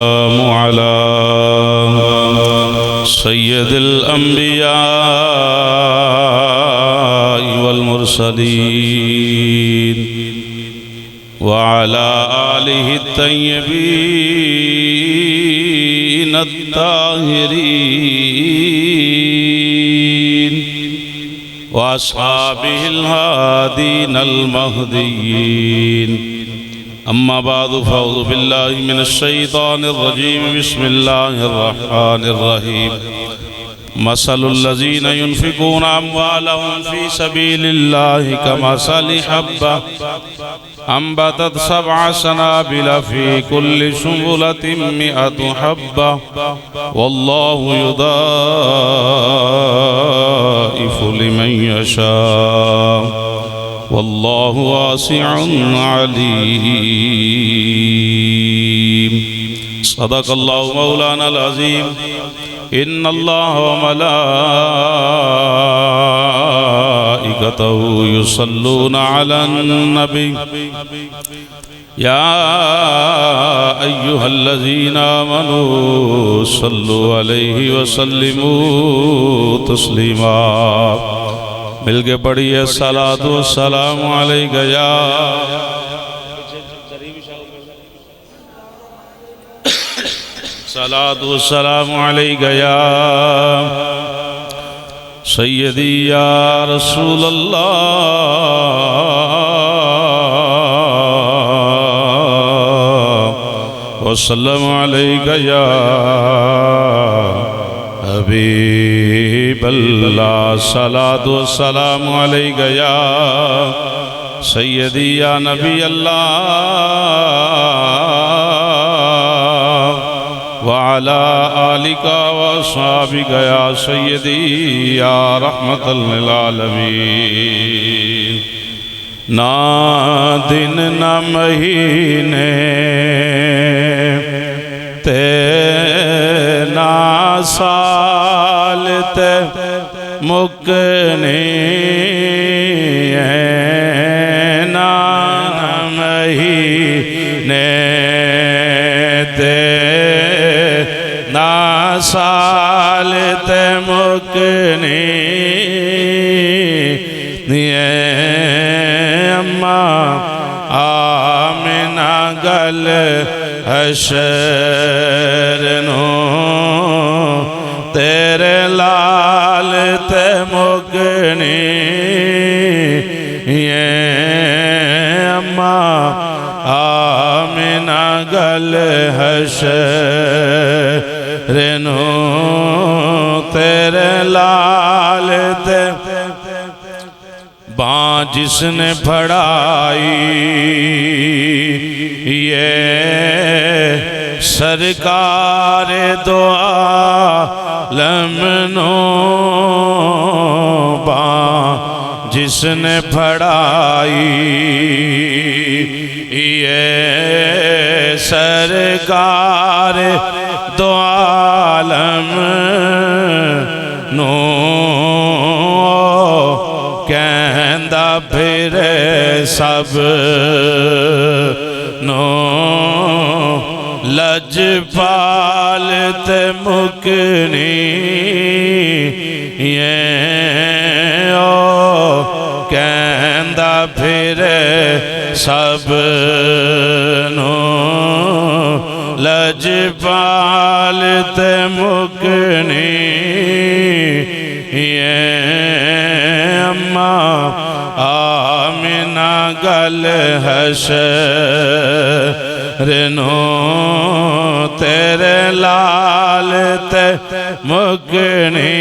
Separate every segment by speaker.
Speaker 1: السلام على سيد الأنبياء والمرسلين وعلى آله الطيبين الطاهرين وأصحابه الهادين المهديين. أما بعد فأعوذ بالله من الشيطان الرجيم. بسم الله الرحمن الرحيم. مثل الذين ينفقون أموالهم في سبيل الله كمثل حبة أنبتت 7 سنابل في كل سنبلة 100 حبة والله يضاعف لمن يشاء والله واسع عليم. صدق الله مولانا العظيم. إن الله وملائكته يصلون على النبي يا أيها الذين آمنوا صلوا عليه وسلموا تسليما. مل کے پڑھیے صلاۃ و سلام علیک یا صلاۃ و سلام علیک یا سیدی یا رسول اللہ وسلم علیک یا حبیب اللہ. صلاۃ و سلام علیک یا سیدی یا نبی اللہ وعلا آلک و اصحابک یا سیدی یا رحمت للعالمین. نہ دن نہ مہینے نہ سال تے مکنے نہ مہینے تے نہ سال تے مکنے اماں آمنہ گل حشر نو تیرے لال تے مگنی اماں آمنہ گل حشر نو تیرے لال تے باں جس نے پھڑائی یہ سرکار دو عالم نو باں جس نے پھڑائی یہ سرکار دو عالم نو کہندہ پھرے سب نو لجپال تے مکنی کہندہ پھرے سب نو لجپال تے مکنی اماں آمنہ گل حشر نو تیرے لال تے مگنی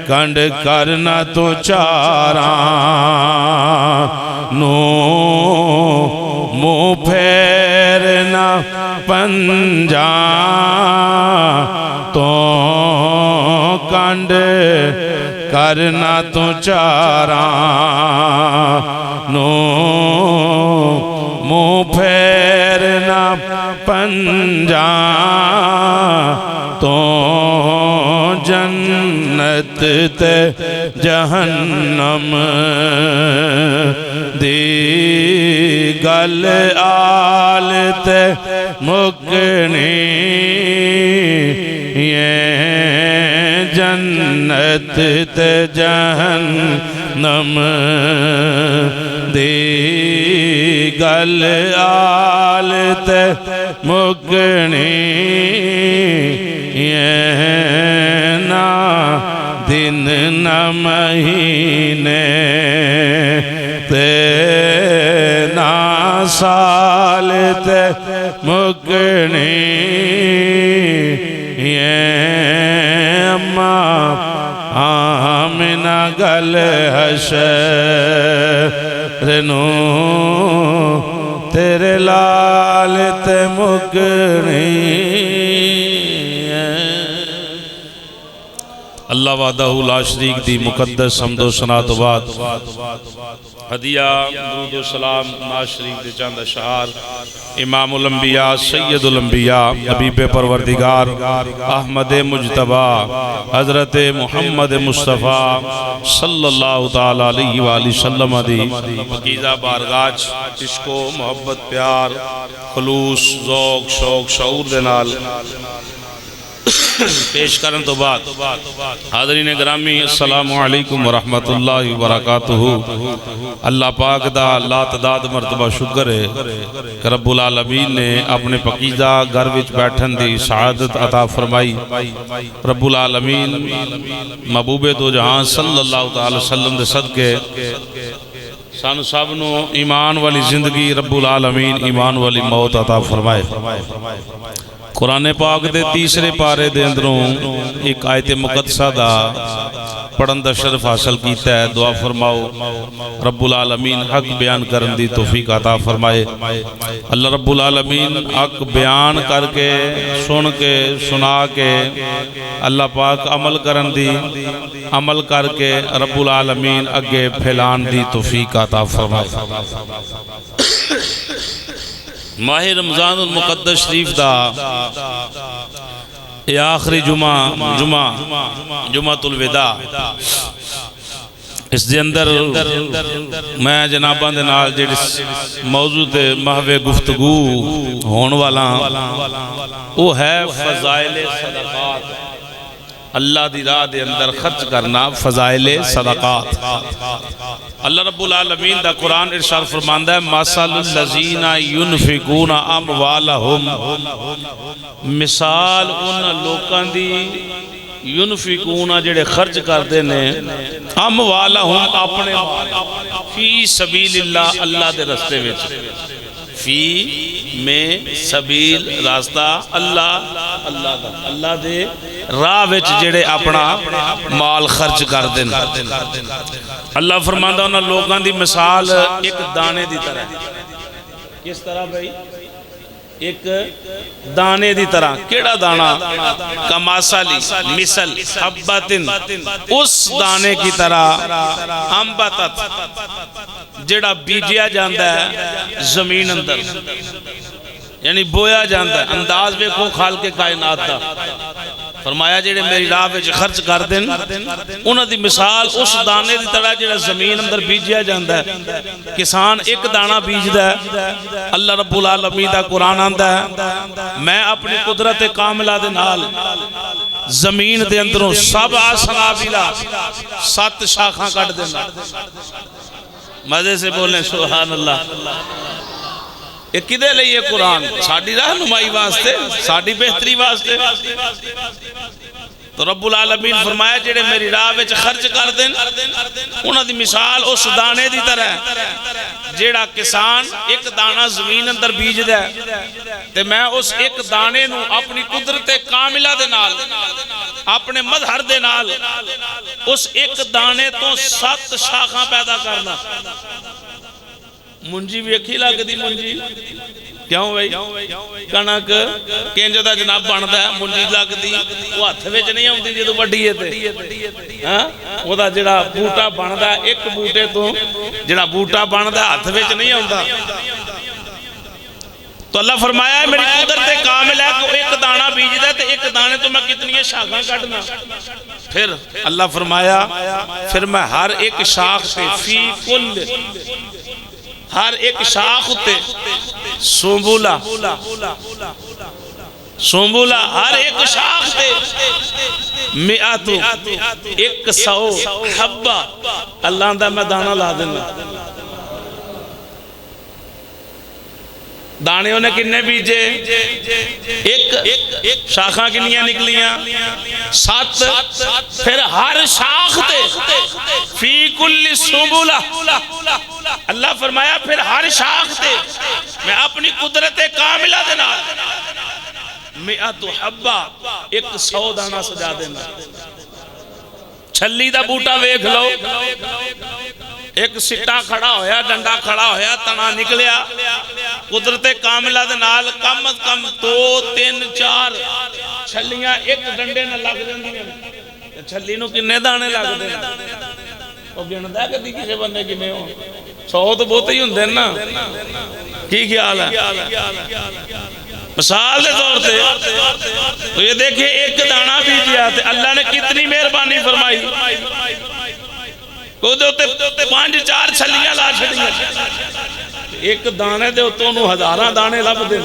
Speaker 1: کنڈ کرنا تو چاراں نو منہ پھیرنا پنجاں تو کنڈ کرنا تو چاراں نو منہ پھیرنا پنجاں تو جنت تے جہنم دی گل آل تے مکنی یہ جنت تے جہنم دی گل آل تے مکنی یہ نا دن نہ مہینے تے نا سال تے مکنی یہ اماں آمنہ گل حشر نو تیرے لال تے مکنی اللہ وحدہ لا شریک دی مقدس حمد و ثنا تو بعد ہدیہ درود و سلام ناز شریف دے چند اشعار امام الانبیاء سید الانبیاء حبیب پروردگار احمد مجتبی حضرت محمد مصطفیٰ صلی اللہ تعالی علیہ وآلہ وسلم دی پاکیزہ بارگاہ عشق و محبت پیار خلوص ذوق شوق شعور دے نال پیش کرن تو بعد حاضرین گرامی السلام علیکم ورحمت اللہ وبرکاتہ اللہ پاک دا لا تعداد مرتبہ شکر ہے کہ رب العالمین نے اپنے پاکیزہ گھر وچ بیٹھن دی سعادت عطا فرمائی رب العالمین محبوب دو جہاں صلی اللہ تعالی وسلم دے صدقے سانو سب نو ایمان والی زندگی رب العالمین ایمان والی موت عطا فرمائے قرآن پاک دے تیسرے پارے دے اندروں ایک آیت مقدسہ دا پڑھن دا شرف حاصل کیتا ہے دعا فرماؤ رب العالمین حق بیان کرن دی توفیق عطا فرمائے اللہ رب العالمین حق بیان کر کے سن کے سنا کے اللہ پاک عمل کرن دی عمل کر کے رب العالمین اگے پھیلان دی توفیق عطا فرمائے ماہ رمضان المقدس شریف دا یہ آخری جمعہ الوداع اس دے اندر میں جناباں دے نال جڑی موضوع تے محو گفتگو ہون والا وہ ہے فضائل صدقات اللہ دی راہ دے اندر خرچ کرنا فضائل صدقات اللہ رب العالمین دا قرآن ارشاد فرماندا ہے مثل الذین ينفقون اموالهم مثال ان لوکاں دی ينفقون جڑے خرچ کردے نے اموالهم اپنے فی سبیل اللہ اللہ دے راستے وچ فی میں سبیل راستہ اللہ دے راہ وچ جڑے اپنا مال خرچ کر دیں اللہ فرماندا انہاں لوگاں دی مثال ایک دانے دی طرح کس طرح بھائی ایک دانے دی طرح کیڑا دانا کماسالی مثل حبتن اس دانے کی طرح انبتت جڑا بیجیا جاندہ ہے زمین اندر یعنی بویا جاندہ ہے انداز بے کو خالق کائنات دا فرمایا جڑے میری راہ وچ خرچ کر دیں انہاں دی مثال اس دانے دی طرح جڑا زمین اندر بیجیا جاندہ ہے کسان ایک دانہ بیجدا ہے اللہ رب العالمین دا قرآن آندا ہے میں اپنی قدرت کاملہ دے نال زمین دے اندروں سبع سنابلا 7 شاخاں کٹ دینا مزے سے بولیں سبحان اللہ یہ کدے لئیے قرآن ساڑھی رہنمائی واسطے ساڑھی بہتری واسطے تو رب العالمین فرمایا جڑے میری راہ وچ خرچ کر دیں انہاں دی مثال اس دانے دی طرح جڑا کسان ایک دانہ زمین اندر بیج دے تے میں اس ایک دانے نو اپنی قدرت کاملہ دے نال اپنے مظہر دے نال اس ایک دانے تو 7 شاخاں پیدا کرنا منجی بھی ایک ہی لگ دی منجی کیوں بھائی کنک کینجہ دا جناب باندا ہے منجی لگ دی وہ ہاتھ وچ نہیں ہوندی جے تو وڈی ہے تے وہ دا جڑا بوٹا باندا ہے ایک بوٹے تو جڑا بوٹا باندا ہے ہاتھ وچ نہیں ہوندا تو اللہ فرمایا ہے میری قدرت کامل ہے کہ ایک دانہ بیج دے تے ایک دانے تو میں کتنی شاخاں کٹنا پھر اللہ فرمایا پھر میں ہر ایک شاخ سے فی کل ہر ایک شاخ ہوتے سنبولا سنبولا ہر ایک شاخ تے مئات 100 حبہ اللہ دا میں دانا لا دینا دانے انہیں کنے بیجے ایک شاخاں کنیاں نکلیاں 7 پھر ہر شاخ تے فی کل سنبولا اللہ فرمایا پھر ہر شاخ تے میں اپنی قدرت کاملہ دینا 100 حبہ 100 دانا سجا دینا چھلی دا بوٹا ویکھ لو ایک سٹا کھڑا ہویا ڈنڈا کھڑا ہویا تنا نکلیا قدرت کاملہ دے نال کم از کم 2 3 4 چھلیاں ایک ڈنڈے نہ لگ جاندیاں چھلی نو کنے دانے لگ دے او گندا کدی کسے بندے کنے ہو 100 تو بہت ہی ہوندے نا کی خیال ہے مثال دے طور تے تو یہ دیکھیں ایک دانہ بیجیا تے اللہ نے کتنی مہربانی فرمائی کو دے ہوتے 5-4 چھلیاں لا چھڑیاں ایک دانے دے ہوتوں نو ہزاراں دانے لب دے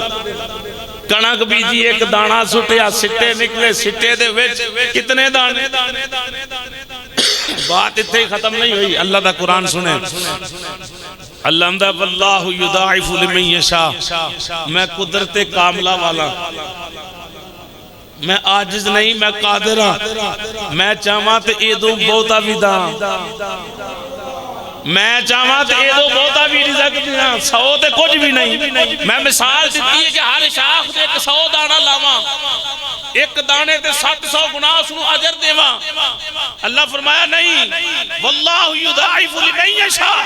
Speaker 1: کنک بیجی ایک دانہ سٹیا سٹے نکلے سٹے دے وچ کتنے دانے بات اتنے ہی ختم نہیں ہوئی اللہ دا قرآن سنیں اللہ اندہ واللہ یضاعف لمن یشاء میں قدرت کاملہ والا میں عاجز نہیں میں قادر ہاں میں چاہواں تے ایدوں بہتا بھی داں میں چاہواں تے ایدوں بہتا بھی رزق دیاں 100 تے کچھ بھی نہیں میں مثال دیتی ہے کہ ہر شاخ تے 100 دانہ لاواں ایک دانے تے 700 گناہ اس نو اجر دیواں اللہ فرمایا نہیں واللہ یضاعف لمن یشاء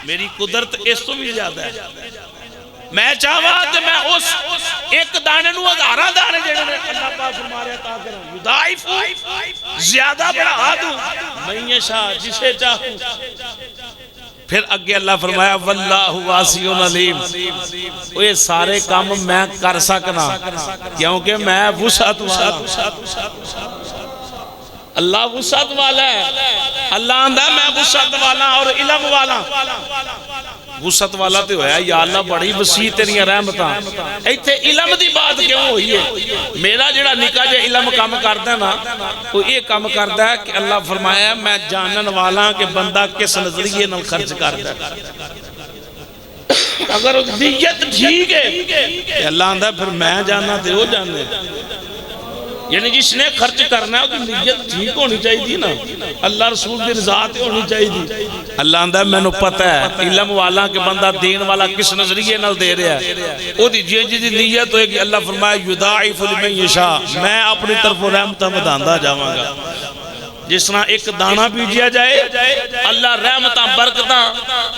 Speaker 1: میری قدرت اس تو بھی زیادہ ہے میں چاہواں کہ میں اس ایک دانے نو ہزاراں دانے جڑے نے اللہ پاک فرما رہا عطا کروں یضاعف زیادہ بڑھا دوں من یشاء جسے چاہوں پھر اگے اللہ فرمایا واللہ واسع علیم یہ سارے کام میں کر سکنا کیونکہ میں وسعت والا اللہ وسعت والا ہے اللہ اندہ میں وسعت والا اور علم والا وسعت والا تے ہویا یا اللہ بڑی وسیع تیری رحمتاں ایتھے علم دی بات کیوں ہوئی ہے میرا جڑا نکا جے علم کام کردا نا وہ یہ کام کردا ہے کہ اللہ فرمایا میں جانن والا کہ بندہ کس نظریے نال خرچ کردا ہے اگر نیت ٹھیک ہے کہ اللہ اندہ پھر میں جاننا تے وہ جاننے یعنی جس نے خرچ کرنا ہے تو نیت ٹھیک ہونی چاہیے نا اللہ رسول کی رضا ہونی چاہیے اللہ اندہ میں نے پتہ ہے علم والا کہ بندہ دین والا کس نظریے نال دے رہا ہے وہ دی جی نیت ہوئے کہ اللہ فرمائے یضاعف لمن یشاء میں اپنی طرف رحمتہ بداندہ جاواں گا جس طرح ایک دانہ بیجیا جائے اللہ رحمتاں برکتاں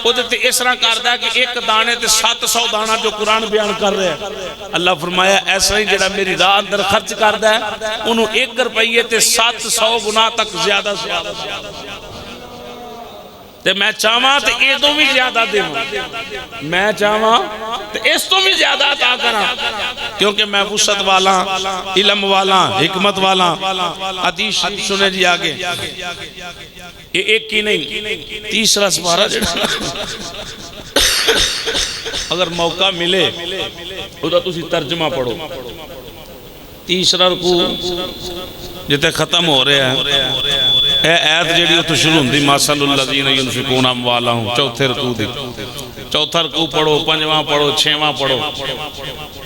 Speaker 1: وہ دیتے اس طرح کردا ہے کہ ایک دانے تے 700 دانہ جو قرآن بیان کر رہے ہیں اللہ فرمایا ایسا ہی جڑا میری راہ اندر خرچ کردا ہے انہوں 1 روپیے تے 700 گنا تک زیادہ تے میں چاہواں تے اے تو بھی زیادہ دے میں چاہواں تے اس تو بھی زیادہ عطا کرا کیونکہ میں وسعت والا علم والا حکمت والا حدیث شریف سنے جی آگے یہ ایک کی نہیں تیسرا سپارہ اگر موقع ملے خدا تسی ترجمہ پڑھو تیسرا رکوع جتے ختم ہو رہے ہیں اے آیت جیڑی تو شروع ہوندی مثل الذین ينفقون اموالهم چوتھے رکوع دی چوتھا رکوع پڑھو پنجواں پڑھو چھواں پڑھو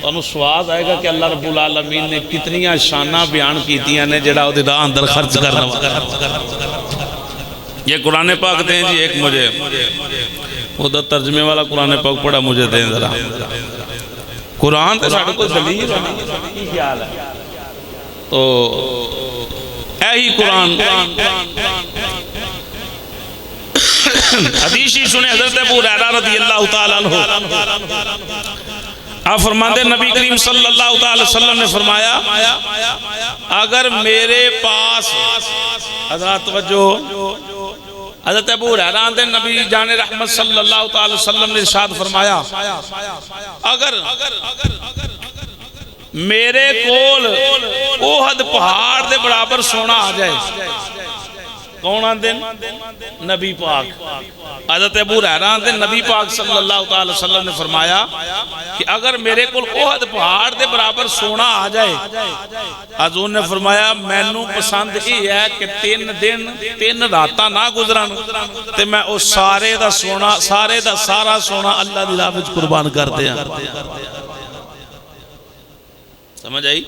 Speaker 1: انہوں سواد آئے گا کہ اللہ رب العالمین نے کتنی شانہ بیان کیتیاں نے جڑا وہ راہ اندر خرچ کرنا یہ قرآن پاک دیں جی ایک مجھے وہ دا ترجمے والا قرآن پاک پڑھا مجھے دیں ذرا قرآن تے ساڑھے کو دلیل کی خیال ہے تو اے ہی قرآن حدیثی سنے حضرت ابو ہریرہ رضی اللہ تعالیٰ عنہ آپ فرماتے نبی کریم صلی اللہ تعالیٰ وسلم نے فرمایا اگر میرے پاس حضرات توجہ حضرت ابو ہریرہ اندر نبی جان رحمت صلی اللہ تعالیٰ وسلم نے ارشاد فرمایا اگر میرے کول احد پہاڑ دے برابر سونا آ جائے کون آندے نبی پاک حضرت ابو ہریرہ آندے نبی پاک صلی اللہ تعالی وسلم نے فرمایا کہ اگر میرے کو احد پہاڑ دے برابر سونا آ جائے حضور نے فرمایا مینوں پسند یہ ہے کہ 3 دن 3 راتاں نہ گزرن تے میں اس سارے دا سونا سارے دا سارا سونا اللہ دی راہ وچ قربان کر دیاں سمجھ آئی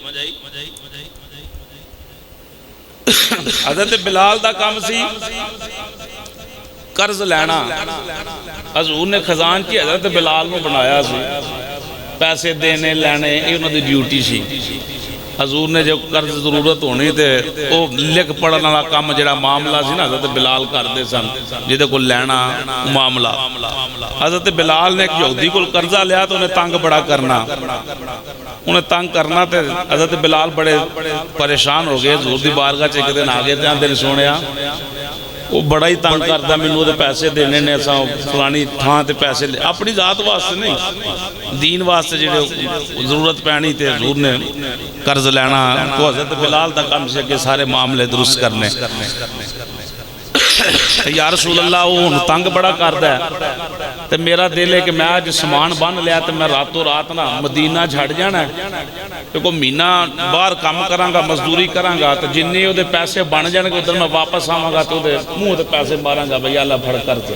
Speaker 1: حضرت بلال دا کام سی قرض لینا حضور نے خزان کی حضرت بلال کو بنایا سی پیسے دینے لینے یہ انہوں دی ڈیوٹی سی حضور نے جب قرض ضرورت ہونی تے وہ لکھ پڑھنا والا کام جڑا معاملہ سی نا حضرت بلال کردے سن جہدے کو لینا معاملہ حضرت بلال نے ایک یہودی کو قرضہ لیا تو انہیں تنگ بڑا کرنا انہیں تنگ کرنا تے حضرت بلال بڑے پریشان ہو گئے حضور دی بارگاہ چ ایک دن آگے تے آندے سونیا وہ بڑا ہی تنگ کرتا مینوں تے پیسے دینے نے اساں فلانی تھاں تے پیسے اپنی ذات واسطے نہیں دین واسطے جڑے ضرورت پینی تے حضور نے قرض لینا تو حضرت بلال دا کام سے کہ سارے معاملے درست کرنے یا رسول اللہ وہ تنگ بڑا کردا ہے تے میرا دل ہے کہ میں آج سامان بن لیا تے میں راتوں رات نا مدینہ چھڈ جانا ہے تے کوئی مہینہ باہر کام کراں گا مزدوری کراں گا تے جننے او دے پیسے بن جان گے ادھر میں واپس آواں گا تے او دے منہ تے پیسے ماراں گا بھئی اللہ پھڑ کر کے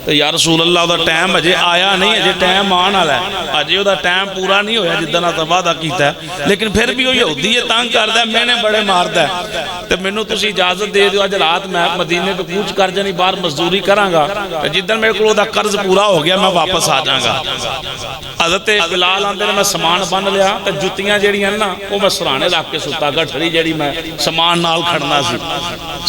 Speaker 1: تو یا رسول اللہ دا ٹائم اجے آیا نہیں اجے ٹائم آن والا ہے اجے دا ٹائم پورا نہیں ہویا جدنا تا وعدہ کیتا ہے لیکن پھر بھی وہ یہودی یہ تنگ کردا ہے میں نے بڑے ماردا ہے تے مینوں تسی اجازت دے دیو اج رات میں مدینے تو کوچ کر جانی باہر مزدوری کراں گا تے جدن میرے کول دا قرض پورا ہو گیا میں واپس آ جاں گا حضرت بلال آندے نے میں سامان بن لیا تے جُتیاں جڑیاں نا وہ میں سرانے رکھ کے ستا گٹھڑی جڑی میں سامان نال کھڑنا سی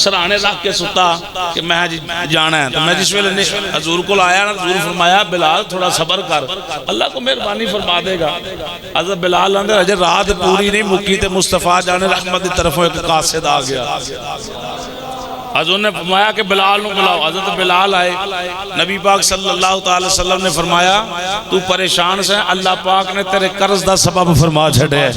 Speaker 1: سرانے رکھ کے ستا کہ میں جانا ہے تو میں جس ویلے حضور کو آیا نا حضور فرمایا بلال تھوڑا صبر کر اللہ کو مہربانی فرما دے گا حضرت بلال اندر اجے رات پوری نہیں مکی تے مصطفیٰ جان رحمت دی طرفوں ایک قاصد آ گیا حضور نے فرمایا کہ بلال نو بلاؤ حضرت بلال آئے نبی پاک صلی اللہ تعالی وسلم نے فرمایا تو پریشان سے اللہ پاک نے تیرے قرض دا سبب فرما چھڑے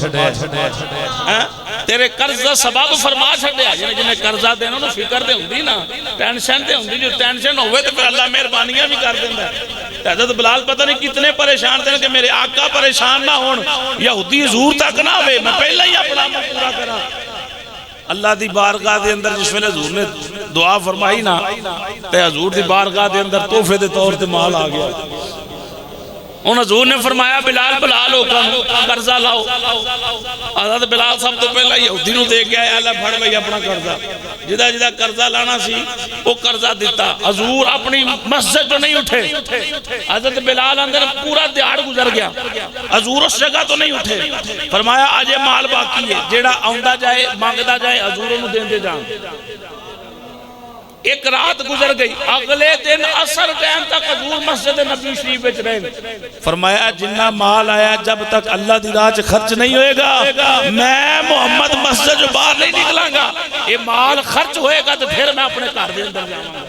Speaker 1: تیرے قرض دا سبب فرما چھڑے جنہیں قرضہ دینا نو فکر دے ہوندی نا ٹینشن دے ہوندی جو ٹینشن ہوئے تو پھر اللہ مہربانیاں بھی کر دیندہ ہے حضرت بلال پتہ نہیں کتنے پریشان تھے کہ میرے آقا پریشان نہ ہون یہودی حضور تک نہ ہوئے میں پہلے ہی اپنا پورا کرا اللہ دی بارگاہ دے اندر جس ویلے حضور نے دعا فرمائی نا تے حضور دی بارگاہ دے اندر تحفے دے طور تے مال آ گیا ان حضور نے فرمایا بلال بلال ہو کر قرضہ لاؤ حضرت بلال سب تو پہلا یہودی نو دے کے آیا اللہ پھڑ بھئی اپنا قرضہ جدہ جدہ قرضہ لانا سی وہ قرضہ دیتا حضور اپنی مسجد تو نہیں اٹھے حضرت بلال اندر پورا دیہڑ گزر گیا حضور اس جگہ تو نہیں اٹھے فرمایا آجے مال باقی ہے جیڑا آندہ جائے مانگدہ جائے حضور انہوں دین دے جان ایک رات گزر گئی اگلے دن اثر ٹائم تک حضور مسجد نبی شریف وچ رہے فرمایا جنہ مال آیا جب تک اللہ دی راہ وچ خرچ نہیں ہوئے گا میں محمد مسجد جو باہر نہیں نکلاں گا یہ مال خرچ ہوئے گا تو پھر میں اپنے گھر دے اندر جاواں گا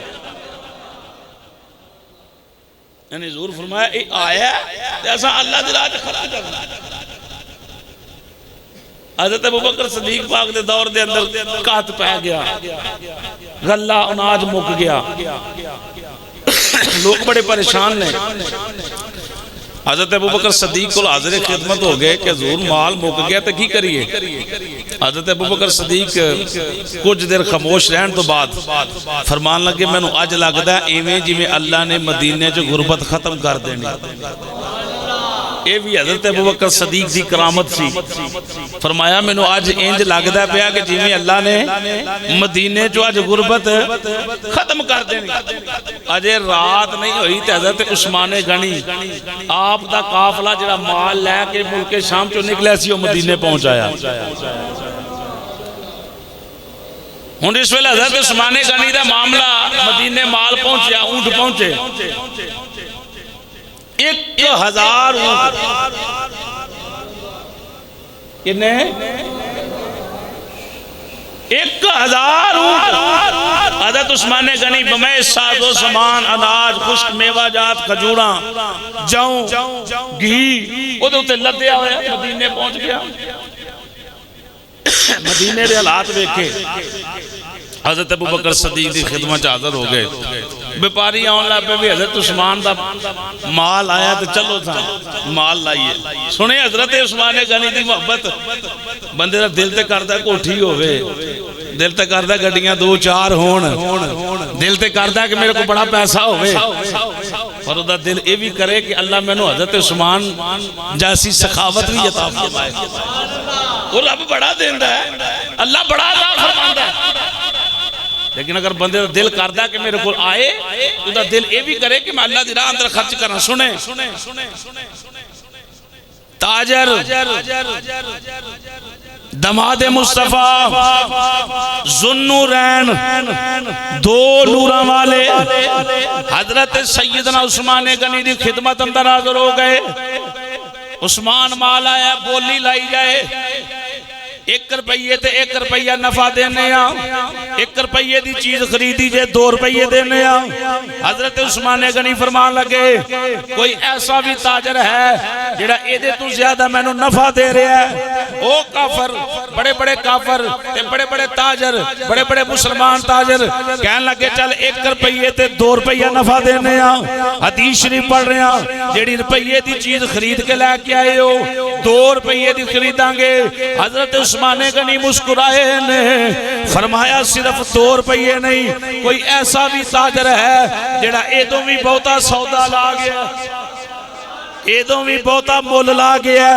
Speaker 1: یعنی حضور فرمایا یہ آیا ہے ایسا اللہ دی راہ وچ خرچ کرنا حضرت ابوبکر صدیق پاک دے دور دے اندر قحط پہ گیا غلہ اناج مک گیا لوگ بڑے پریشان نے حضرت ابوبکر صدیق کو حاضر خدمت ہو گئے کہ حضور مال مک گیا تو کی کریے حضرت ابوبکر صدیق کچھ دیر خاموش رہن تو بعد فرمان لگے میں نو اج لگدا ہے ایویں جویں اللہ نے مدینے چ غربت ختم کر دینی یہ بھی حضرت ابوبکر صدیق دی کرامت سی فرمایا میں نو آج انج لگدا پیا کہ جویں اللہ نے مدینے جو آج غربت ختم کر دینی اجے رات نہیں ہوئی تے حضرت عثمان غنی آپ دا قافلہ جڑا مال لے کے ملک شام چوں نکلیا سی او مدینے پہنچایا ہن اس ویلے حضرت عثمان غنی دا معاملہ مدینے مال پہنچیا اونٹ پہنچے 1000 اونٹ کتنے 1000 اونٹ حضرت عثمان غنی بمیں ساز و سامان اناج خشک میوہ جات کھجوراں جاؤں گھی وہ تو لدیا ہویا مدینے پہنچ گیا مدینے دے حالات ویکھے حضرت ابو بکر صدیق دی خدمت حاضر ہو گئے. بیپاری آن لگ پہ بھی حضرت عثمان دا مال آیا تو چلو تھا مال لائیے. سنے حضرت عثمان غنی دی محبت بندے دا دل تے کردہ کوٹھی ہوئے, دل تے کردہ گڈیاں دو چار ہون, دل تے کردہ کہ میرے کو بڑا پیسہ ہوئے, اور دا دل یہ بھی کرے کہ اللہ میں نو حضرت عثمان جیسی سخاوت بھی عطا فرمائے. وہ رب بڑا دیندہ ہے, اللہ بڑا عطا فرمائے. لیکن اگر بندے دا دل کردہ کہ میرے کو آئے تو دا دل یہ بھی کرے کہ میں اللہ دی راہ اندر خرچ کرنا. سنیں تاجر دماد مصطفیٰ ذوالنورین دو نوراں والے حضرت سیدنا عثمان غنی دی خدمت اندر حاضر ہو گئے. عثمان مال آیا, بولی لائی جائے, 1 روپیے تے 1 روپیہ نفع دینے آ, 1 روپیے دی چیز خریدی جے 2 روپیے دینے آ. حضرت عثمان غنی فرمان لگے کوئی ایسا بھی تاجر ہے جڑا ایدے تو زیادہ میں نو نفع دے رہے ہیں. او کافر, بڑے بڑے کافر تے بڑے بڑے تاجر, بڑے بڑے مسلمان تاجر کہنے لگے چل 1 روپیے تے 2 روپیہ نفع دینے آ. حدیث شریف پڑھ رہے ہیں جیڑی روپیے دی چیز خرید کے لے کے آئے ہو 2 روپیے دی خریداں گے. حضرت عثمان غنی مسکرائے نے فرمایا صرف 2 روپیے نہیں, کوئی ایسا بھی تاجر ہے جڑا ایدوں بھی بہتا سودا لا گیا, ایدوں بھی بہتا مول لا گیا.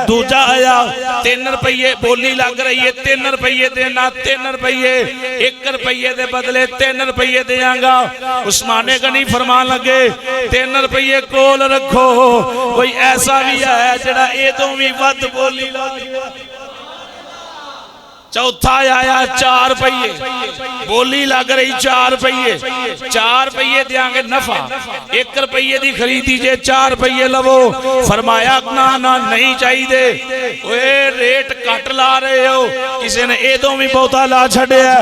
Speaker 1: دوجہ آیا 3 روپیے بولی لگ رہی ہے, 3 روپیے دینا, 3 روپیے 1 روپیے دے بدلے 3 روپیے دیاں گا. عثمان غنی فرمان لگے 3 روپیے کول رکھو, کوئی ایسا بھی ہے جڑا ایدوں بھی ود بولی لا گیا. چوتھا آیا 4 روپیے بولی لگ رہی 4 روپیے, 4 روپیے دیاں گے نفع, 1 روپیے دی خریدی جے 4 روپیے لو. فرمایا نا نہیں چاہی دے, اوے ریٹ کٹ لا رہے ہو, کسی نے ایدوں بھی بہتا لا چھڑے ہے.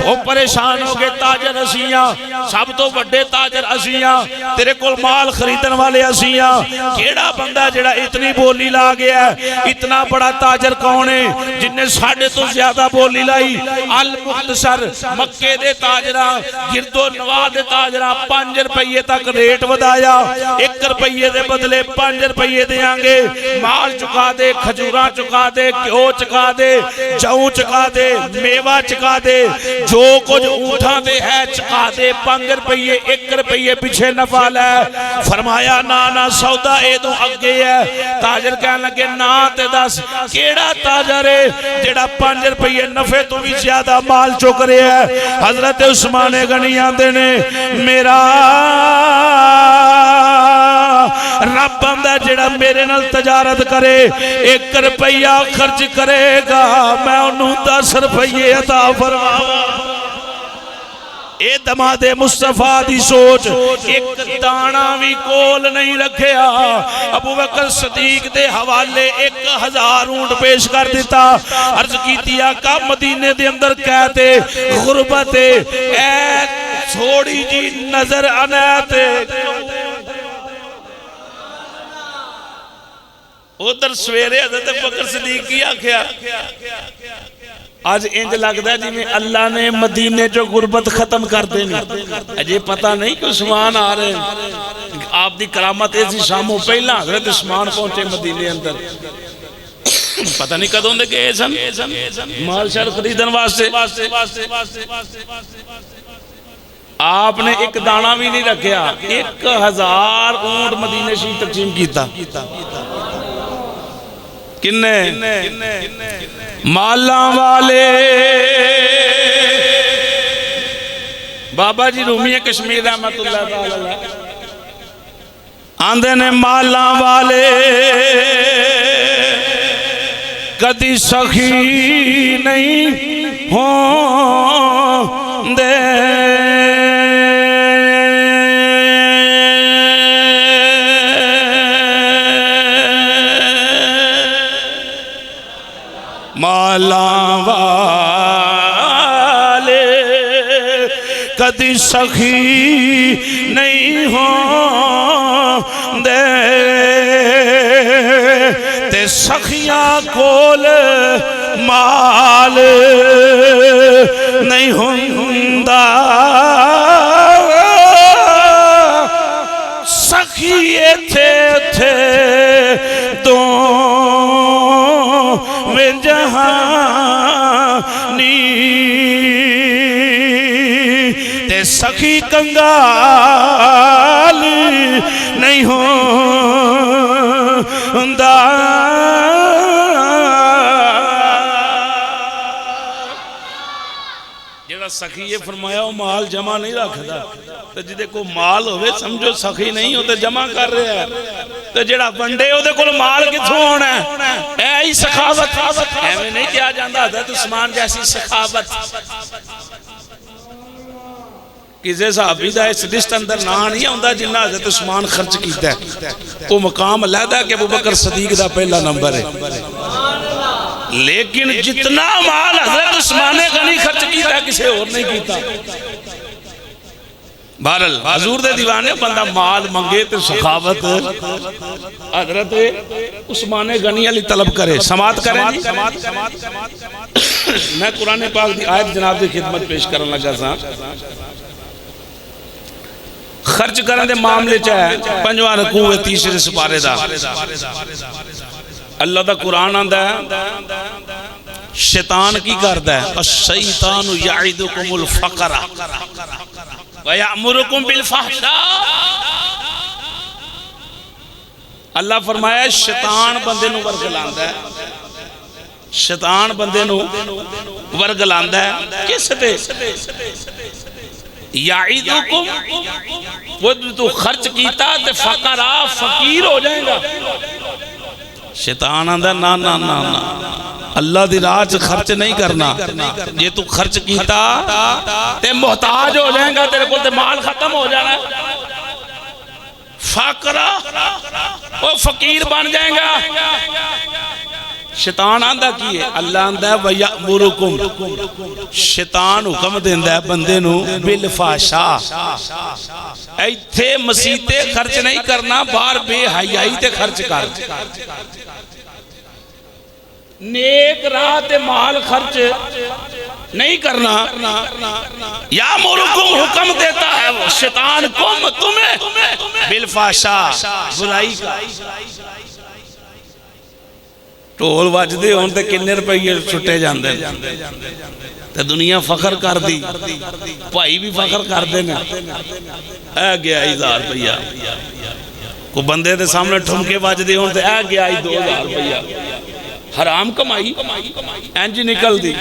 Speaker 1: وہ پریشان ہو گئے تاجر اسیاں, سب تو بڑے تاجر اسیاں, تیرے کول مال خریدن والے اسیاں, کیڑا بندہ جڑا اتنی بولی لا گیا ہے, اتنا بڑا تاجر کون ہے جن نے ساڑھے تو زیادہ بولی لائی. المختصر مکے دے تاجرہ گرد و نواح دے تاجرہ 5 روپیے تک ریٹ ودایا, 1 روپیے دے بدلے 5 روپیے دیاں گے. مال چکا دے, کھجوراں چکا دے, گیہوں چکا دے, جوں چکا دے, میوہ چکا دے, جو کچھ اونٹھاں دے ہے چکا دے, 5 روپیے 1 روپیے پیچھے نفع لے. فرمایا نا سودا ایدوں اگے ہے. تاجر کہنے لگے نا تے دس کیڑا تاجر ہے جڑا 5 روپیے نفع تو بھی زیادہ مال چک رہے ہیں. حضرت عثمان غنی آندے نے میرا رب بندہ جڑا میرے نال تجارت کرے 1 روپیہ خرچ کرے گا میں انہوں 10 روپیے عطا فرماؤں. اے دماد مصطفیٰ دی سوچ, ایک دانا بھی کول نہیں رکھیا. ابو بکر صدیق دے حوالے 1000 اونٹ پیش کر دیتا. عرض کیتی آقا مدینے دے اندر کہتے غربت اے تھوڑی جی نظر آنے ادھر سویرے حضرت بکر صدیق کی آکھیا آج انج لگتا ہے جی میں اللہ نے مدینے جو غربت ختم کر دینی. اجے پتہ نہیں کہ عثمان آ رہے ہیں, آپ دی کرامت ایسی شاموں پہلا حضرت عثمان پہنچے مدینے اندر, پتہ نہیں کدوں دے گئے سن مال شہر خریدن واسطے. آپ نے 1 دانہ بھی نہیں رکھیا, 1000 اونٹ مدینے شی تقسیم کیتا. کنے مالاں والے بابا جی رومی کشمیر رحمت اللہ تعالی آندے نے مالاں والے کدی سخی نہیں ہوں دے. مالاں والے کدی سخی نہیں ہوں دے, تے سخیاں کول مال نہیں ہوندا سخی تھے دو میں جہانی تے سخی کنگال نہیں ہوندا سخی یہ فرمایا وہ مال جمع نہیں رکھتا تو جدے کو مال ہوئے سمجھو سخی نہیں ہوتے جمع کر رہے ہیں تو جڑا بندے ہوتے کو مال کتھوں ہونا ہے اے ہی سخاوت ایویں نہیں کیا جاندہ حضرت عثمان جیسی سخاوت کسی صحابی دا اس لسٹ اندر نہ نہیں ہوندہ جنہ حضرت عثمان خرچ کیتا ہے وہ مقام علیحدہ کہ ابوبکر صدیق دا پہلا نمبر ہے لیکن جتنا مال حضرت عثمان غنی خرچ کیتا کسے اور نہیں کیتا بہرحال حضور دے دیوانے بندہ مال منگے تو سخاوت حضرت عثمان غنی علی طلب کرے سماعت کریں جی میں قرآن پاک دی آیت جناب دی خدمت پیش کرنے لگا سا خرچ کرنے دے معاملے چاہے پنجواں رکوع ہے تیسرے سپارے دا اللہ دا قرآن آندہ ہے شیطان کی کردہ ہے الشیطان یعیدکم الفقر ویعمرکم بالفحشاء اللہ فرمایا شیطان بندے نو ورگلاندہ ہے شیطان بندے نو ورگلاندہ ہے کس دے یعیدکم وہ تو خرچ کیتا تے فقرہ فقیر ہو جائیں گا شیطان آندہ نا نا نا نا اللہ دی راہ خرچ نہیں کرنا یہ تو خرچ کیتا تے محتاج ہو جائیں گا تیرے کو تے مال ختم ہو جانا ہے فقرہ وہ فقیر بن جائیں گا شیطان آندہ کی ہے اللہ آندہ ہے وَيَأْمُرُكُمْ شیطان حکم دیندہ ہے بندے نو بالفحشاء ایتھے مسیتے خرچ نہیں کرنا بار بے حیائی تے خرچ کر نیک راہ تے مال خرچ نہیں کرنا یَأْمُرُكُمْ حکم دیتا ہے شیطان کم تمہیں بالفحشاء برائی کا ٹول واج دے ہون تے کنے روپئے چھٹے جاندے تے دنیا فخر کر دی بھائی بھی فخر کر دینا اے گیا 1000 روپیہ کو بندے دے سامنے ٹھمکے واج دے ہون تے اے گیا 2000 روپیہ حرام کمائی اینجی نکل دی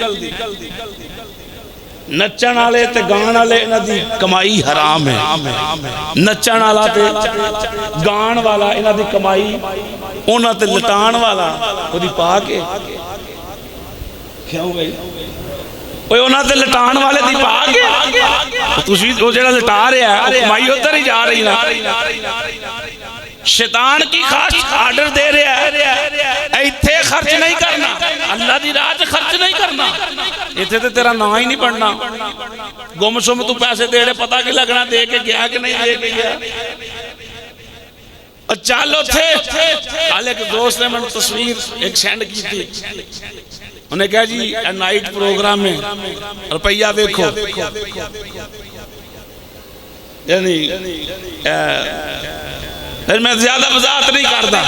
Speaker 1: نچن آلے تے گان آلے انہ دی کمائی حرام ہے نچن آلہ تے گان والا انہ دی کمائی انہ تے لٹان والا وہ دی پاک ہے کیا ہو گئی وہ انہ تے لٹان والے دی پاک ہے وہ جڑا لٹا رہا ہے وہ کمائی ادھر ہی جا رہی نا شیطان کی خاص آرڈر دے رہا ہے ایتھے خرچ نہیں کرنا اللہ دی راہ خرچ نہیں کرنا ایتھے تے تیرا نام ہی نہیں پڑھنا گم سم تو پیسے دے رہے پتہ کی لگنا دے کے گیا کہ نہیں دے کے گیا چالو تھے حال ایک دوست نے میں نے تصویر ایک سینڈ کی تھی انہیں کہا جی نائٹ پروگرام میں روپیہ دیکھو یعنی پھر میں زیادہ وضاحت نہیں کرتا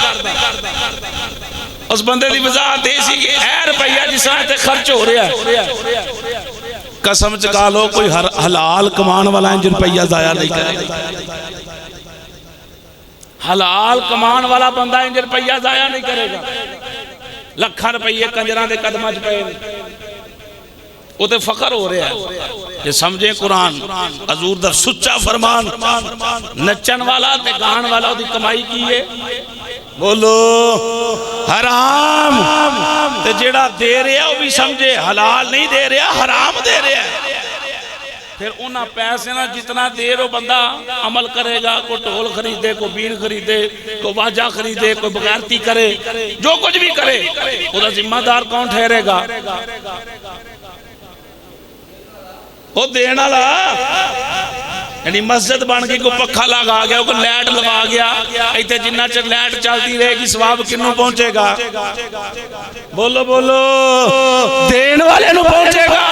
Speaker 1: اس بندے دی وضاحت ایسی کہ اے روپیہ جس آئے خرچ ہو رہا ہے قسم چکا لو کوئی حلال کمان والا ہے جو روپیہ ضائع نہیں کرے حلال کمان والا بندہ ہے جو روپیہ ضائع نہیں کرے گا لکھا روپیہ کنجران دے قدمہ چپے وہ تے فخر ہو رہا ہے یہ سمجھیں قرآن حضور در سچا فرمان نچن والا تے گان والا دی کمائی کی ہے بولو حرام تے جیڑا دے رہا وہ بھی سمجھے حلال نہیں دے رہا حرام دے رہا ہے پھر انہا پیسے نہ جتنا دیر وہ بندہ عمل کرے گا کوئی ٹول خریدے کوئی بین خریدے کوئی واجہ خریدے کوئی بغیرتی کرے جو کچھ بھی کرے وہ ذمہ دار کون ٹھہرے گا وہ دینا لا یعنی مسجد بن گئی، کوئی پکھا لگا گیا، کوئی لائٹ لگا گیا، ایتھے جنہ چر لائٹ چلتی رہے گی ثواب کنوں پہنچے گا؟ بولو بولو، دین والے نو پہنچے گا۔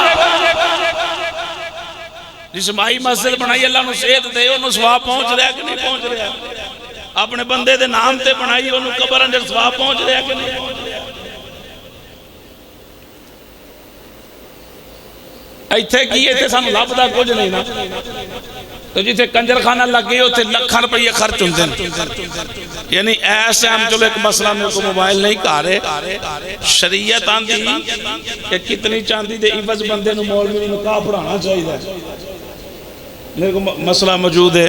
Speaker 1: جس مائی مسجد بنائی اللہ نو صحت دے، انہوں ثواب پہنچ رہا ہے کہ نہیں پہنچ رہا؟ اپنے بندے دے نام تے بنائی، انہوں قبر اندر ثواب پہنچ رہا ہے کہ نہیں پہنچ رہا؟ ایتھے کی ایتھے سانو لبدا کچھ نہیں نا، تو جیسے کنجر خانہ لگ گئی ہوتے لکھاں روپیے خرچ ہوندے ہیں۔ یعنی ایسے ہم چلو ایک مسئلہ میرے کو موبائل نہیں کارے، شریعت آندھی کہ کتنی چاندی دے عوض بندے نو مولوی نو نکاح پڑھانا چاہیے۔ میرے کو مسئلہ موجود ہے،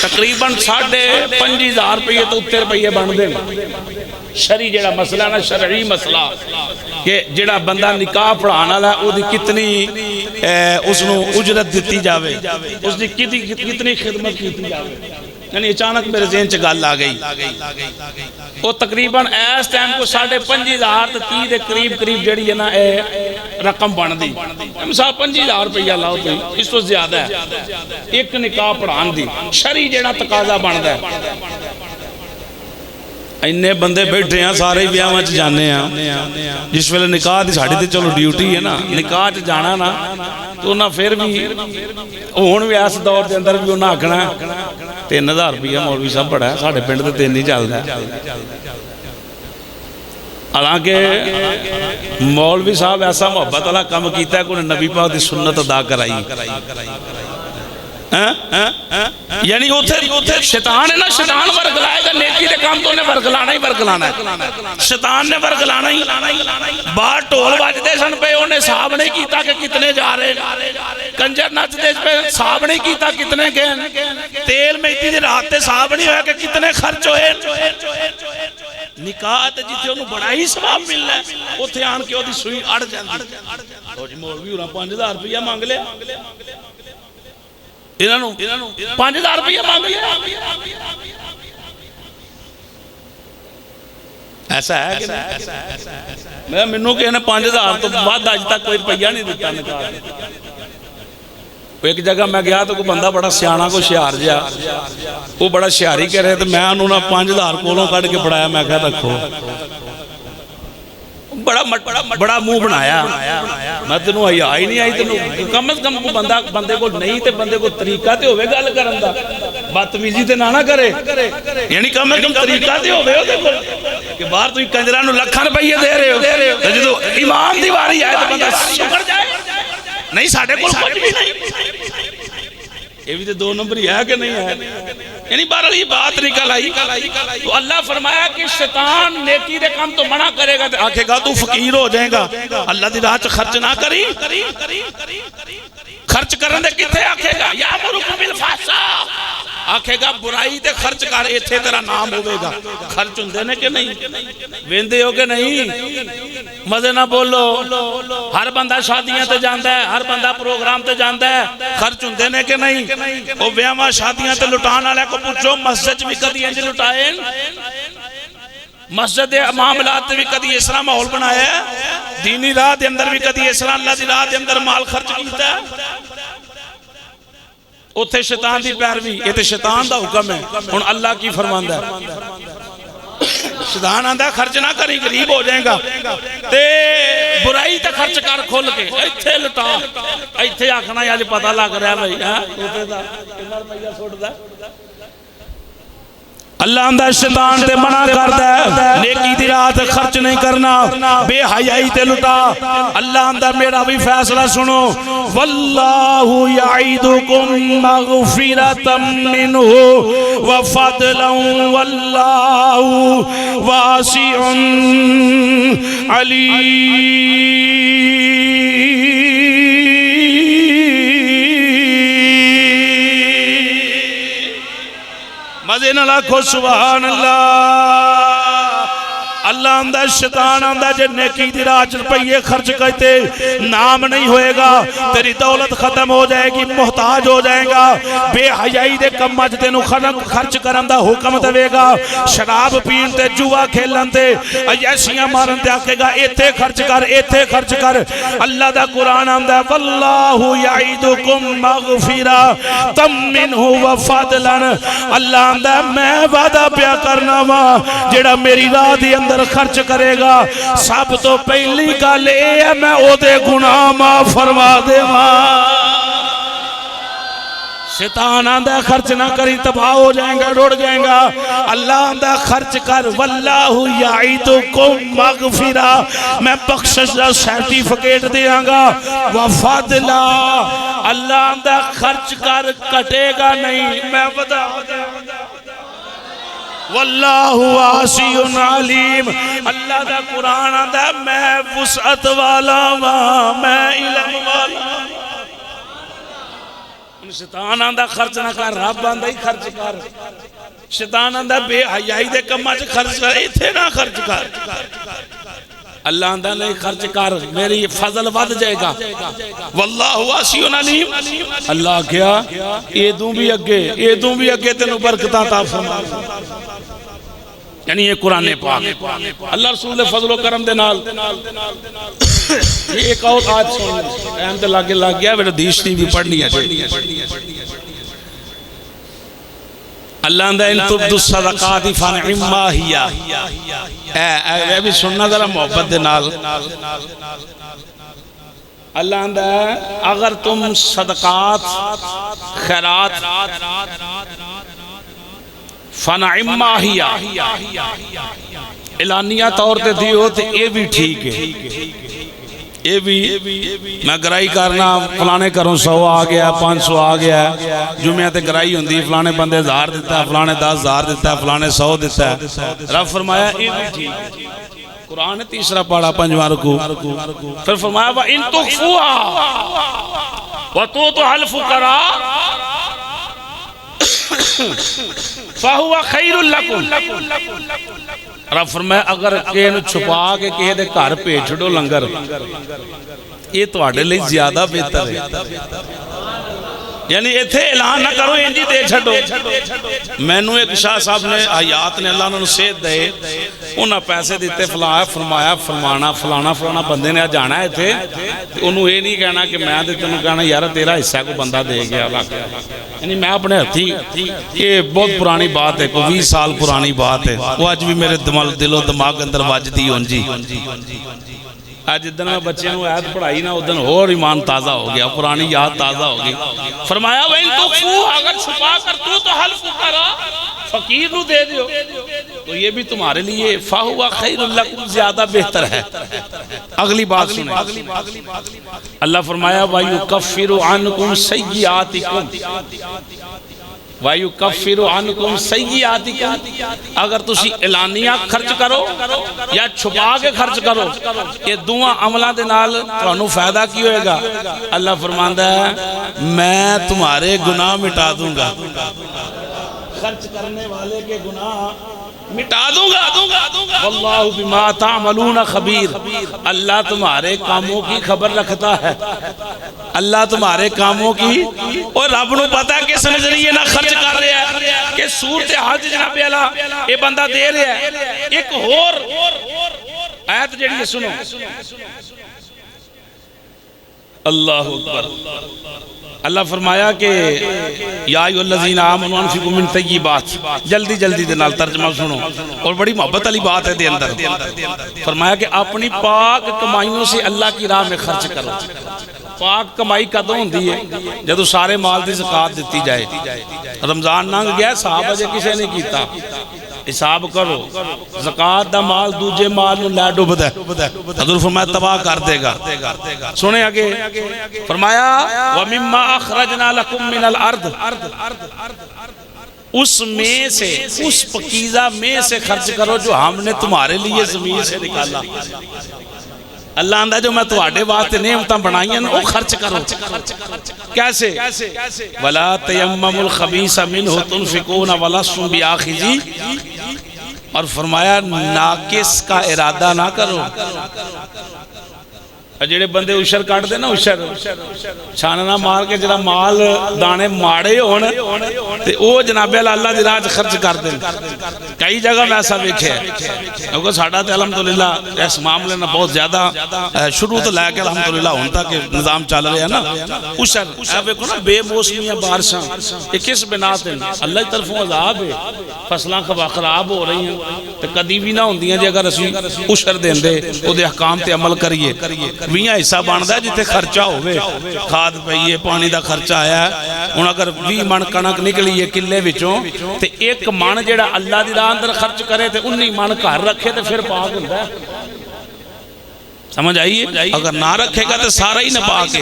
Speaker 1: تقریباً 5,500 روپیے تو اتنے روپیے بن دیں۔ شرعی جڑا مسئلہ نا، شرعی مسئلہ کہ جڑا بندہ نکاح پڑھانا ہے وہ کتنی اس نو اجرت دیتی جاوے، اس دی کتنی خدمت کیتی جاوے۔ یعنی اچانک میرے ذہن چ گل آ گئی، وہ تقریباً اس ٹائم کو 5,500 تے 30 دے قریب جڑی ہے نا رقم بن دی، مثال 5,000 روپیہ لاؤ تو اس تو زیادہ ہے ایک نکاح پڑھان دی، شرعی جڑا تقاضا بندا ہے۔ انہیں بندے بیٹھے ہیں سارے بیاواں چ جانے ہیں، جس ویلے نکاح دی ساڈی تے چلو ڈیوٹی ہے نا، نکاح چ جانا نا تو انہاں پھر بھی ہن بھی اس دور دے اندر بھی انہاں آکھنا 3,000 روپیہ مولوی صاحب بڑا ہے، ساڈے پنڈ تے 3 ہی چلدا ہے۔ حالانکہ مولوی صاحب ایسا محبت والا کام کیتا ہے کہ انہیں نبی پاک دی سنت ادا کرائی۔ یعنی شیطان ہے نا، شیطان ورگ لائے گا نیکی دے کام تو انہیں ورگ لانا ہی ورگ لانا ہے، شیطان نے ورگ لانا ہی۔ باہر ٹول بجدے سن پہ انہیں حساب نہیں کیتا کہ کتنے جا رہے، کنجر نچدے پہ حساب نہیں کیتا کتنے گئے، تیل میں اتنی رات تے حساب نہیں ہویا کہ کتنے خرچ ہوئے۔ نکاح تے جتھے انہوں بڑا ہی ثواب ملنا ہے، اتھے آن کے وہ سوئی اڑ جاندی۔ تو جی مولوی انہوں 5,000 روپیہ مانگ لے، انہوں 5,000 روپیہ مانگ لے۔ ایسا ہے کہ نہیں؟ منوں کہنے 5,000 تو بعد آج تک کوئی روپیہ نہیں دیتا نکاح۔ ایک جگہ میں گیا تو کوئی بندہ بڑا سیانا کو شیار جا، وہ بڑا شیاری کہہ رہے تھے، میں انہوں نے 5,000 کولوں کٹ کے پڑھایا، میں کہا رکھو، بڑا منہ بنایا، میں تینوں آئی نہیں آئی، تینوں کم از کم بندے کو نہیں تے بندے کو طریقہ تے ہوئے گل کرن دا، بدتمیزی تے نہ کرے، یعنی کم از کم طریقہ تے ہوئے کہ باہر تو کنجراں نو لکھاں روپیے دے رہے ہو، جدوں امام دی واری آئے تو بندہ شکر جائے نہیں ساڑھے کول کچھ بھی نہیں۔ یہ بھی تو 2 نمبر ہی ہے کہ نہیں ہے؟ یعنی بہرحال یہ بات نکل آئی تو اللہ فرمایا کہ شیطان نیکی دے کام تو منع کرے گا، آکھے گا تو فقیر ہو جائے گا، اللہ دی راہ چ خرچ نہ کری، خرچ کرن دے کتھے آکھے گا یامرکم بالفحشاء، آکھے گا برائی تے خرچ کر، ایتھے تیرا نام ہوئے گا۔ خرچ ہوندے نے کہ نہیں؟ ویندے ہو کہ نہیں؟ مزے نہ بولو، ہر بندہ شادیاں تے جاندا ہے، ہر بندہ پروگرام تے جاندا ہے، خرچ ہوندے نے کہ نہیں؟ او بیاواں شادیاں تے لٹان والے کو پوچھو مسجد بھی کدی انج لٹائے، مسجد معاملات بھی کدی اس طرح ماحول بنایا ہے، دینی راہ دے اندر بھی کدی اس طرح اللہ دی راہ دے اندر مال خرچ کیتا ہے؟ اتھے شیطان دی پیروی، یہ تے شیطان دا حکم ہے۔ ہن اللہ کی فرماندا ہے، شیطان آندا ہے خرچ نہ کری، غریب ہو جائے گا، تے برائی تے خرچ کر کھول کے، ایتھے لٹا، ایتھے آکھنا یا پتہ لگ رہا ہے بھائی، ہاں اوتے دا کتنا روپیہ سٹ دا۔ اللہ اندر شیطان تے منع کرتا ہے، نیکی دی راہ تے خرچ نہیں کرنا، بے حیائی تے لٹا۔ اللہ اندر میرا بھی فیصلہ سنو، واللہ یعیدکم مغفرۃ منہ وفضلا واللہ واسع علیم۔ مزے نہ لاکھو سبحان اللہ۔ اللہ آندہ شیطان آندہ جے نیکی دی راہ روپیے خرچ کرتے نام نہیں ہوئے گا، تیری دولت ختم ہو جائے گی، محتاج ہو جائے گا، بے حیائی دے کماں تے نو خرچ کرن دا حکم دے گا، شراب پین تے جوا کھیلن تے عیاشیاں مارن تے آکھے گا ایتھے خرچ کر ایتھے خرچ کر۔ اللہ دا قرآن آندہ واللہ یعیدکم مغفرۃ منہ وفضلا، اللہ آندہ میں وعدہ پیا کرنا وا جڑا میری راہ دی اندر خرچ کرے گا سب تو پہلی گل اے ہے میں او دے گناہ معاف فرما دے ماں۔ شیطان آندہ خرچ نہ کری تباہ ہو جائیں گا، روڑ جائیں گا۔ اللہ آندہ خرچ کر، واللہ یعیدکم مغفرۃ، میں بخشش دا سرٹیفکیٹ دیاں گا، وفضلا، اللہ آندہ خرچ کر کٹے گا نہیں، میں وعدہ واللہ واسی علیم، اللہ دا قرآن آندہ میں وسعت والا ہاں، میں علم والا۔ شیطان آندہ خرچ نہ کر، رب آندہ ہی خرچ کر۔ شیطان آندہ بے حیائی دے کماں چ خرچ کر، ایتھے نہ خرچ کر۔ اللہ آندہ نہیں خرچ کر، میری فضل ود جائے گا، واللہ واسی علیم۔ اللہ کیا ایدوں بھی اگے تینوں برکتاں عطا فرما۔ یعنی یہ قرآن پاک اللہ رسول فضل و کرم دے نال۔ یہ ایک اور آج سن اہم تے لگ گیا میرے حدیث بھی پڑھنی ہے۔ اللہ اندہ ان تبدو الصدقات فنعما ہی، اے بھی سننا ذرا محبت دے نال۔ اللہ اندہ اگر تم صدقات خیرات فنعما ہی اعلانیہ طور تے دیو تے اے بھی ٹھیک ہے، اے بھی میں گرائی کرنا فلانے کروں 100 آ گیا 500 آ گیا، جمعہ تے گرائی ہوندی فلانے بندے 1000 دیتا ہے، فلانے 10,000 دیتا ہے، فلانے 100 دیتا ہے۔ رب فرمایا اے بھی ٹھیک۔ قرآن تیسرا پاڑا 5واں رکوع، پھر فرمایا وَإِن تُخْفُوهَا وَتُؤْتُوهَا الْفُقَرَاءَ فَهُوَ خَيْرٌ لَكُمْ۔ رب فرمایا اگر کہیں چھپا کے کہیں دے گھر پیچھ ڈو لنگر، یہ تو آڑے لئے زیادہ بہتر ہے۔ یعنی ایتھے اعلان نہ کرو انجی دے چھڑو۔ میں نو ایک شاہ صاحب نے آیات نے اللہ نے صحت دے انہاں پیسے دیتے فرمایا فلانا بندے نے جانا ہے تھے، انہوں یہ نہیں کہنا کہ میں دیتے انہوں کہنا یار تیرا حصہ کو بندہ دے گیا۔ یعنی میں اپنے ہتھی، یہ بہت پرانی بات ہے، کوئی 20 سال پرانی بات ہے، وہ آج بھی میرے دل و دماغ اندر واجدی ہوں جی۔ آج جدن میں بچے نو آیت پڑھائی نا ادن اور ایمان تازہ ہو گیا، پرانی یاد تازہ ہو گئی۔ فرمایا وَإِن تُخْفُوهَا اگر چھپا کر تو الْفُقَرَاءَ فقیر نو دے دیو تو یہ بھی تمہارے لیے فَهُوَ خَيْرٌ لَكُمْ زیادہ بہتر ہے۔ اگلی بات سنیں، اللہ فرمایا وَيُكَفِّرُ عَنْكُمْ سَيِّئَاتِكُمْ وَيُكَفِّرُ عَنْكُمْ سَيِّئَاتِكُمْ، اگر تسی اعلانیہ خرچ کرو یا چھپا کے خرچ کرو، یہ دعا عملہ دے نال تمہیں فائدہ کی ہوئے گا؟ اللہ فرماندہ ہے میں تمہارے گناہ مٹا دوں گا، خرچ کرنے والے کے گناہ مٹا دوں گا۔ واللہ بما تعملون خبیر، اللہ تمہارے کاموں کی خبر رکھتا ہے، اللہ تمہارے کاموں کی۔ اور رب نو پتا ہے کس نظریے نہ خرچ کر رہے ہیں کہ صورت حال جناب اللہ یہ بندہ دے رہے ہیں۔ ایک اور آیت جڑی سنو، اللہ اکبر، اللہ فرمایا کہ یا ایھا الذین آمنوا انفقوا من طیبات، جلدی دے نال ترجمہ سنو، اور بڑی محبت والی بات ہے دے اندر۔ فرمایا کہ اپنی پاک کمائیوں سے اللہ کی راہ میں خرچ کرو۔ پاک کمائی کدوں ہوندی ہے؟ جدو سارے مال دی زکات دیتی جائے۔ رمضان لنگ گیا صحابہ جے کسے نہیں کیتا، حساب کرو، زکات دا مال دوجے مال نو لے ڈوب دے، حضور فرمایا تباہ کر دے گا۔ سنیں آگے فرمایا وَمِمَّا أَخْرَجْنَا لَكُم مِّنَ الْأَرْضِ، اس میں سے، اس پکیزہ میں سے خرچ کرو جو ہم نے تمہارے لیے زمین سے نکالا۔ اللہ اندہ جو میں تواڈے واسطے نعمتاں بنائی ہیں وہ خرچ کرو۔ کیسے؟ وَلَا تَيَمَّمُوا الْخَبِيثَ مِنْهُ تُنْفِقُونَ وَلَسْتُمْ بِآخِذِيهِ، اور فرمایا ناقص کا ارادہ نہ کرو. جڑے بندے اشر کٹ دے نا اشر چھاننا مار کے جڑا مال دانے ماڑے ہون تے او جناب اللہ دی راہ خرچ کر دیں. کئی جگہ میں ایسا ویکھیا ہے کیونکہ ساڈا تے الحمدللہ اس معاملے نہ بہت زیادہ شروع تو لے کے الحمدللہ ہن تک نظام چل رہا ہے نا. اشر اے ویکھو نا بے موسمیاں بارشاں یہ کس بنا تے اللہ دی طرفوں عذاب ہے. فصلاں خراب ہو رہی ہیں تے کدی بھی نہ ہوندیاں جے اگر اسی اشر دیندے او دے احکام تے عمل کریے. 20 حصہ بنتا ہے جتے خرچہ ہوئے کھاد پئیے پانی دا خرچہ آیا ہے. ہن اگر 20 من کنک نکلی ہے کلے وچوں تے ایک من جڑا اللہ دی راہ اندر خرچ کرے تے 19 من گھر رکھے تے پھر پاک ہوندا ہے. سمجھ آئیے؟ اگر نہ رکھے گا تو سارا ہی نپاک ہے.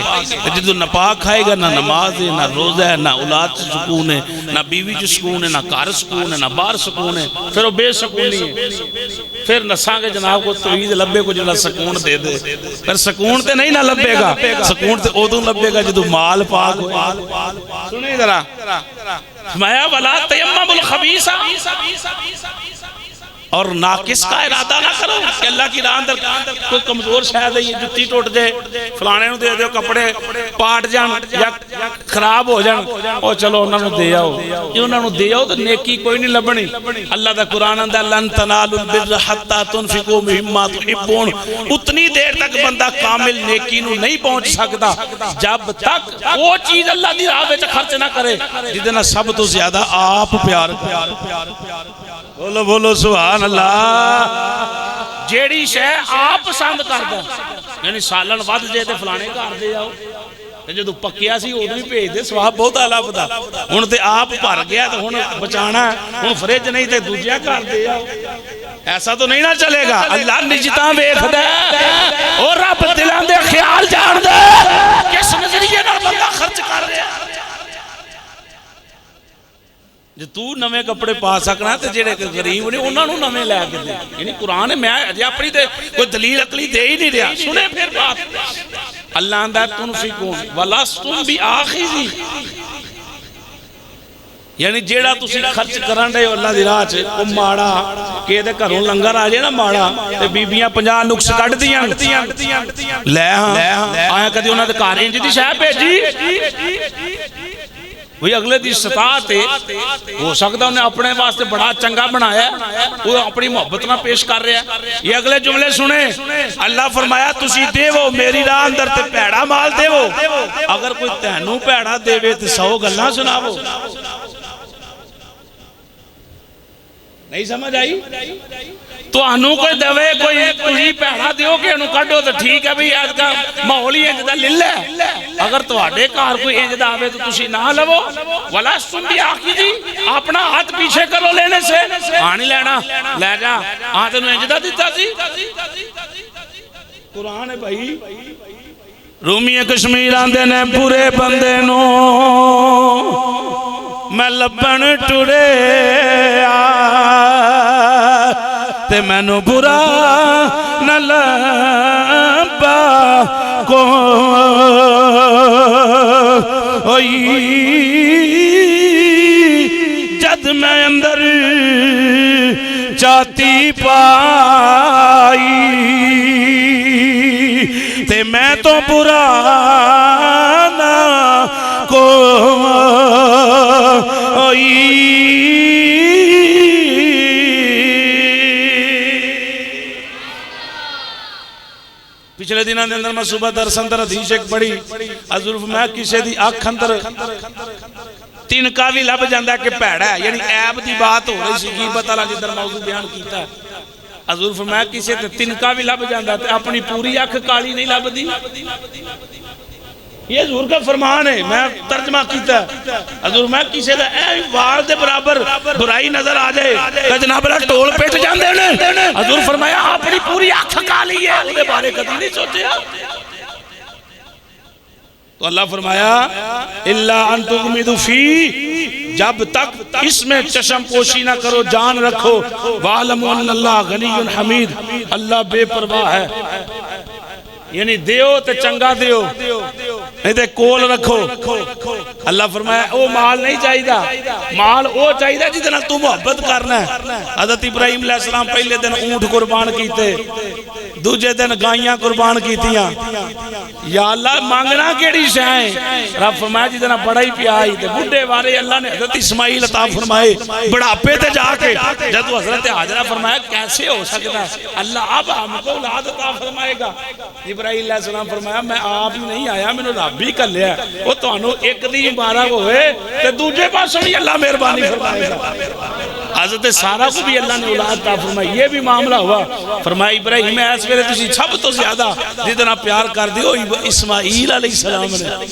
Speaker 1: جدو نپاک کھائے گا نہ نماز ہے نہ روزہ ہے نہ اولاد سے سکون ہے نہ بیوی سے سکون ہے نہ گھر سکون ہے نہ باہر سکون ہے. پھر وہ بے سکونی ہے. پھر نساں کے جناب کو توحید لبے کو جنہا سکون دے دے. پھر سکون تے نہیں نہ لبے گا. سکون تے ادوں لبے گا جدو مال پاک ہو. سنیں ذرا فرمایا وَلَا تَيَمَّمُوا الْخَبِيثَ اور ناقص کا ارادہ نہ کرو کہ اللہ کی راہ اندر کوئی کمزور شاید ہے جتی ٹوٹ جائے فلانے نو دے دیو کپڑے پاٹ جان یا خراب ہو جان او چلو انہاں نو دے آؤ. یہ انہاں نو دے آؤ تو نیکی کوئی نہیں لبنی. اللہ دا قرآن اندر لن تنالوا البر حتى تنفقوا مما تحبون. اتنی دیر تک بندہ کامل نیکی نو نہیں پہنچ سکتا جب تک وہ چیز اللہ دی راہ وچ خرچ نہ کرے جدنا سب تو زیادہ آپ پیار بولو بولو سبحان اللہ. جیڑی شے آپ پسند کردا یعنی سالن ود جے تے فلانے گھر دے آؤ تے جدوں پکیا سی اودوں ہی بھیج دے ثواب بہت اعلی بدا. ہن تے آپ بھر گیا تے ہن بچانا ہن فریج نہیں تے دوجیا گھر دے آؤ. ایسا تو نہیں نہ چلے گا. اللہ نجتاں ویکھدا ہے اور رب دلاں دے خیال جاندا ہے کس نظریے نال بندہ خرچ کر رہا ہے. جو تو نویں کپڑے پا سکنا تے جڑے غریب نے انہاں نوں نویں لے کے دے. یعنی قرآن میں اجے اپنی تے کوئی دلیل عقلی دے ہی نہیں رہا. سنے پھر بات اللہ اندر تنفقون ولستم بآخذی یعنی جیڑا تسی خرچ کرن دے اللہ دی راہ چ او ماڑا کہ دے گھروں لنگر آ جائے نا ماڑا تے بیبییاں 50 نقص کڈ دیاں لے ہاں آیا کدی انہاں دے گھر انج دی شے بھیجی وہی اگلے دی استطاعت ہو سکتا انہیں اپنے واسطے بڑا چنگا بنایا وہ اپنی محبت نہ پیش کر رہا ہے. یہ اگلے جملے سنیں اللہ فرمایا تسی دیو میری راہ اندر تے پیڑا مال دیو. اگر کوئی تینوں پیڑا دیوے تے 100 گلاں سناو. نہیں سمجھ آئی؟ تو انہوں کوئی دوے کوئی تجھی پیڑا دیو کہ انہوں کڈو تو ٹھیک ہے بھی آج کا ماحول ہی انجدہ للہ ہے. اگر تو آڑے کار کوئی انجدہ آوے تو تسی نہ لو ولا سن بھی آخی دی اپنا ہاتھ پیچھے کرو لینے سے آنی لینا لے جا آتے انہوں انجدہ دیتا سی. قرآن ہے بھائی رومی کشمیر آندے نے پورے بندے نو میں لبن ٹرے تے میں نو برا نہ لبا کوئی جد میں اندر چاہتی پائی تے میں تو برا نہ پچھلے دنوں دے اندر میں صبح درس اندر حدیث ایک پڑھی حضور فرمایا کسی دی آنکھ اندر تنکا بھی لب جاندا ہے کہ پیڑا ہے یعنی عیب دی بات ہو رہی سی غیبت والا جدھر موضوع بیان کیتا ہے. حضور فرمایا کسی تے تنکا بھی لب جاندا ہے اپنی پوری آنکھ کالی نہیں لبدی. یہ حضور کا فرمان ہے میں ترجمہ کیتا ہے. حضور میں کسی دا اے وال دے برابر برائی نظر آ جائے کہ جناب اللہ ٹول پیٹ جاندے نے. حضور فرمایا اپنی پوری آنکھ کالی ہے اودے بارے کبھی نہیں سوچیا. تو اللہ فرمایا الا ان تغمضوا فی جب تک اس میں چشم پوشی نہ کرو جان رکھو وَاعْلَمُوا أَنَّ اللَّهَ غَنِيٌّ حَمِيدٌ اللہ بے پرواہ ہے یعنی دیو تے چنگا دیو نہیں تے کول رکھو. اللہ فرمایا او مال نہیں چاہیے مال وہ چاہیے جہاں تو محبت کرنا ہے. حضرت ابراہیم علیہ السلام پہلے دن اونٹ قربان کیتے, دوجے دن گائیاں قربان کیتیاں. یا اللہ مانگنا کیڑی شے ہے؟ رب فرمایا جہاں بڑا ہی پیائی تے بڈھے وارے اللہ نے حضرت اسماعیل عطا فرمائے بڑھاپے تے جا کے. جب حضرت حاجرہ فرمایا کیسے ہو سکتا ہے اللہ اب ہم کو اولاد عطا فرمائے گا؟ ابراہیم علیہ السلام فرمایا میں آپ ہی نہیں آیا, میں نے رب ہی کر لیا. وہ تانوں ایک دی مبارک ہوئے تے دوجے پاسوں بھی اللہ مہربانی فرمائے گا. حضرت سارہ کو بھی اللہ نے اولاد عطا فرمائی. یہ بھی معاملہ ہوا. فرمایا ابراہیم اس ویلے تسی سب تو زیادہ جتنا پیار کر دیو اسماعیل علیہ السلام نے.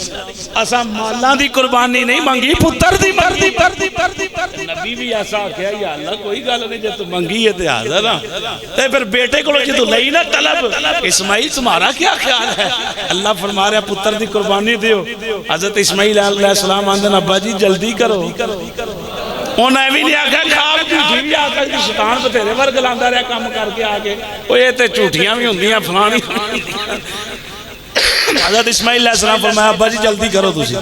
Speaker 1: اسا مالاں دی قربانی نہیں مانگی, پتر دی مانگی. نبی بھی ایسا کہا یا اللہ کوئی گل نہیں, جے تو منگی ہے تے حاضر ہاں. تے پھر بیٹے کو جے تو لئی نہ طلب, اسماعیل تمہارا کیا خیال ہے؟ اللہ فرما رہا پتر دی قربانی دیو. حضرت اسماعیل علیہ السلام آندن ابا جی جلدی کرو. انہیں بھی نہیں آکھا خواب جھوٹی بھی آکھا کہ شیطان بتھیرے ورگ لاندا رہا کام کر کے آگے. وہ یہ تے جھوٹیاں بھی ہوندیاں فلانی. حضرت اسماعیل علیہ السلام فرمایا ابا جی جلدی کرو, تسی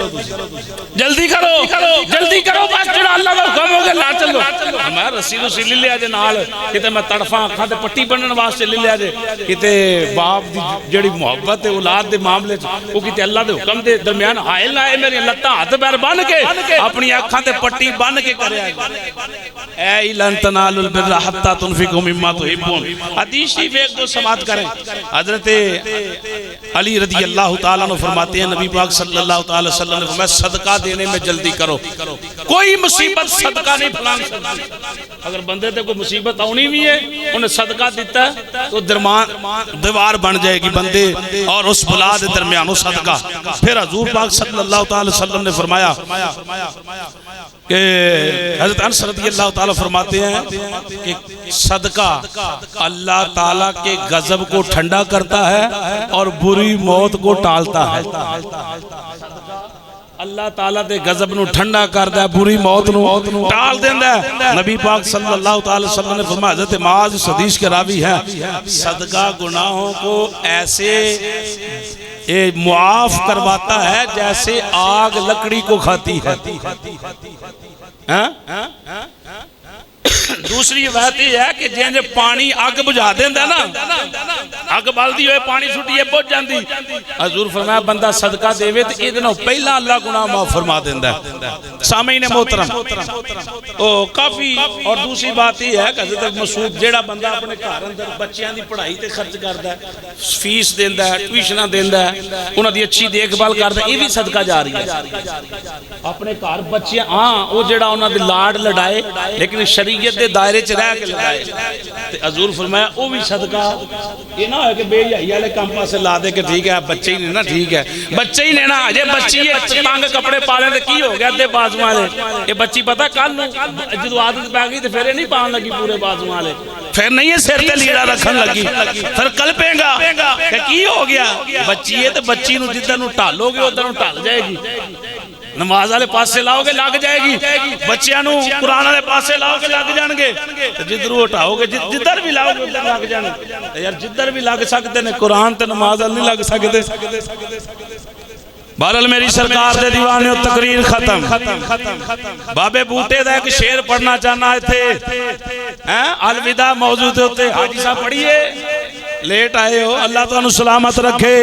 Speaker 1: جلدی کرو بس جڑا اللہ کا حکم ہوگا لا چلو. میں رسی رسی لے لیا جے نال, کتے میں تڑفاں اکھاں تے پٹی بنن واسطے لے لیا جے, کتے باپ دی جڑی محبت ہے اولاد دے معاملے وہ کتے اللہ دے حکم دے درمیان حائل نہ ہے. میری لتاں ہاتھ پیر بن کے اپنی اکھاں تے پٹی بن کے کریا اے لن تنالوا البر حتى تنفقوا مما تحبون. حدیث شریف ایک دو سماعت کریں. حضرت علی رضی اللہ تعالیٰ عنہ فرماتے ہیں نبی پاک صلی اللہ تعالیٰ وسلم نے فرمایا صدقہ دینے میں جلدی کرو, کوئی مصیبت صدقہ نہیں پھلانگ سکتی. اگر بندے تے کوئی مصیبت آنی بھی ہے انہیں صدقہ دیتا ہے تو دیوار بن جائے گی بندے اور اس بلا دے درمیان وہ صدقہ. پھر حضور پاک صلی اللہ تعالیٰ وسلم نے فرمایا کہ حضرت انس رضی اللہ تعالیٰ فرماتے ہیں کہ صدقہ اللہ تعالیٰ کے غضب کو ٹھنڈا کرتا ہے اور بری موت کو ٹالتا ہے. اللہ تعالیٰ دے غضب نو ٹھنڈا کردا ہے, بری موت نو ٹال دیندا ہے. نبی پاک صلی اللہ تعالی وسلم نے فرمایا, حضرت معاذ اس حدیث کے راوی ہیں, صدقہ گناہوں کو ایسے معاف کرواتا ہے جیسے آگ لکڑی کو کھاتی ہے. دوسری بات یہ ہے کہ جن پانی اگ بجھا دیندہ نا, اگ بالدی ہوئے پانی چھٹیے بجھ جاندی. حضور فرمایا بندہ صدقہ دیوے تو ادنوں پہلا اللہ گناہ معاف فرما دیندہ ہے. سامعین محترم کافی. اور دوسری بات یہ ہے کہ حضرت مسعود جیڑا بندہ اپنے گھر اندر بچیاں دی پڑھائی تے خرچ کردا ہے, فیس دیندا ہے, ٹیوشناں دیندا ہے, انہاں دی اچھی دیکھ بھال کردا ہے, یہ بھی صدقہ جاری ہے. اپنے گھر بچیاں ہاں وہ جیڑا انہاں دی لاڈ لڑائے لیکن شریعت دے دائرے چ رہ کے لڑائے. حضور فرمایا وہ بھی صدقہ. یہ نہ ہے کہ بے حیائی والے کام پاسے لا دے کہ ٹھیک ہے بچے ہی لینا, ٹھیک ہے بچے ہی لینا, اجے بچی تنگ کپڑے پالے تے کی ہو گیا تے بازو والے. یہ بچی پتہ کل جدو عادت پہ گئی تے پھر نہیں پان لگی پورے بازو والے, پھر نہیں سر تے لیڑا رکھن لگی, پھر کل پے گا کہ کی ہو گیا. بچی ہے تے بچی نو جدھر نو ٹالو گے ادھر نو ٹال جائے گی. نماز والے پاسے لاؤ گے لگ جائے گی, بچیاں نو قرآن والے پاسے لاؤ گے لگ جان گے, جدھر اٹھاؤ گے جدھر بھی لاؤ گے ادھر لگ جان گے. یار جدھر بھی لگ سکتے نے, قرآن تے نماز والے نہیں لگ سکتے. بہرحال میری سرکار دے دیوانے و تقریر ختم. بابے بوٹے دا ایک شعر پڑھنا چاہنا تھے, الوداع موضوع ہوتے. حاجی صاحب پڑھیے, لیٹ آئے ہو, اللہ تو انہوں سلامت رکھے.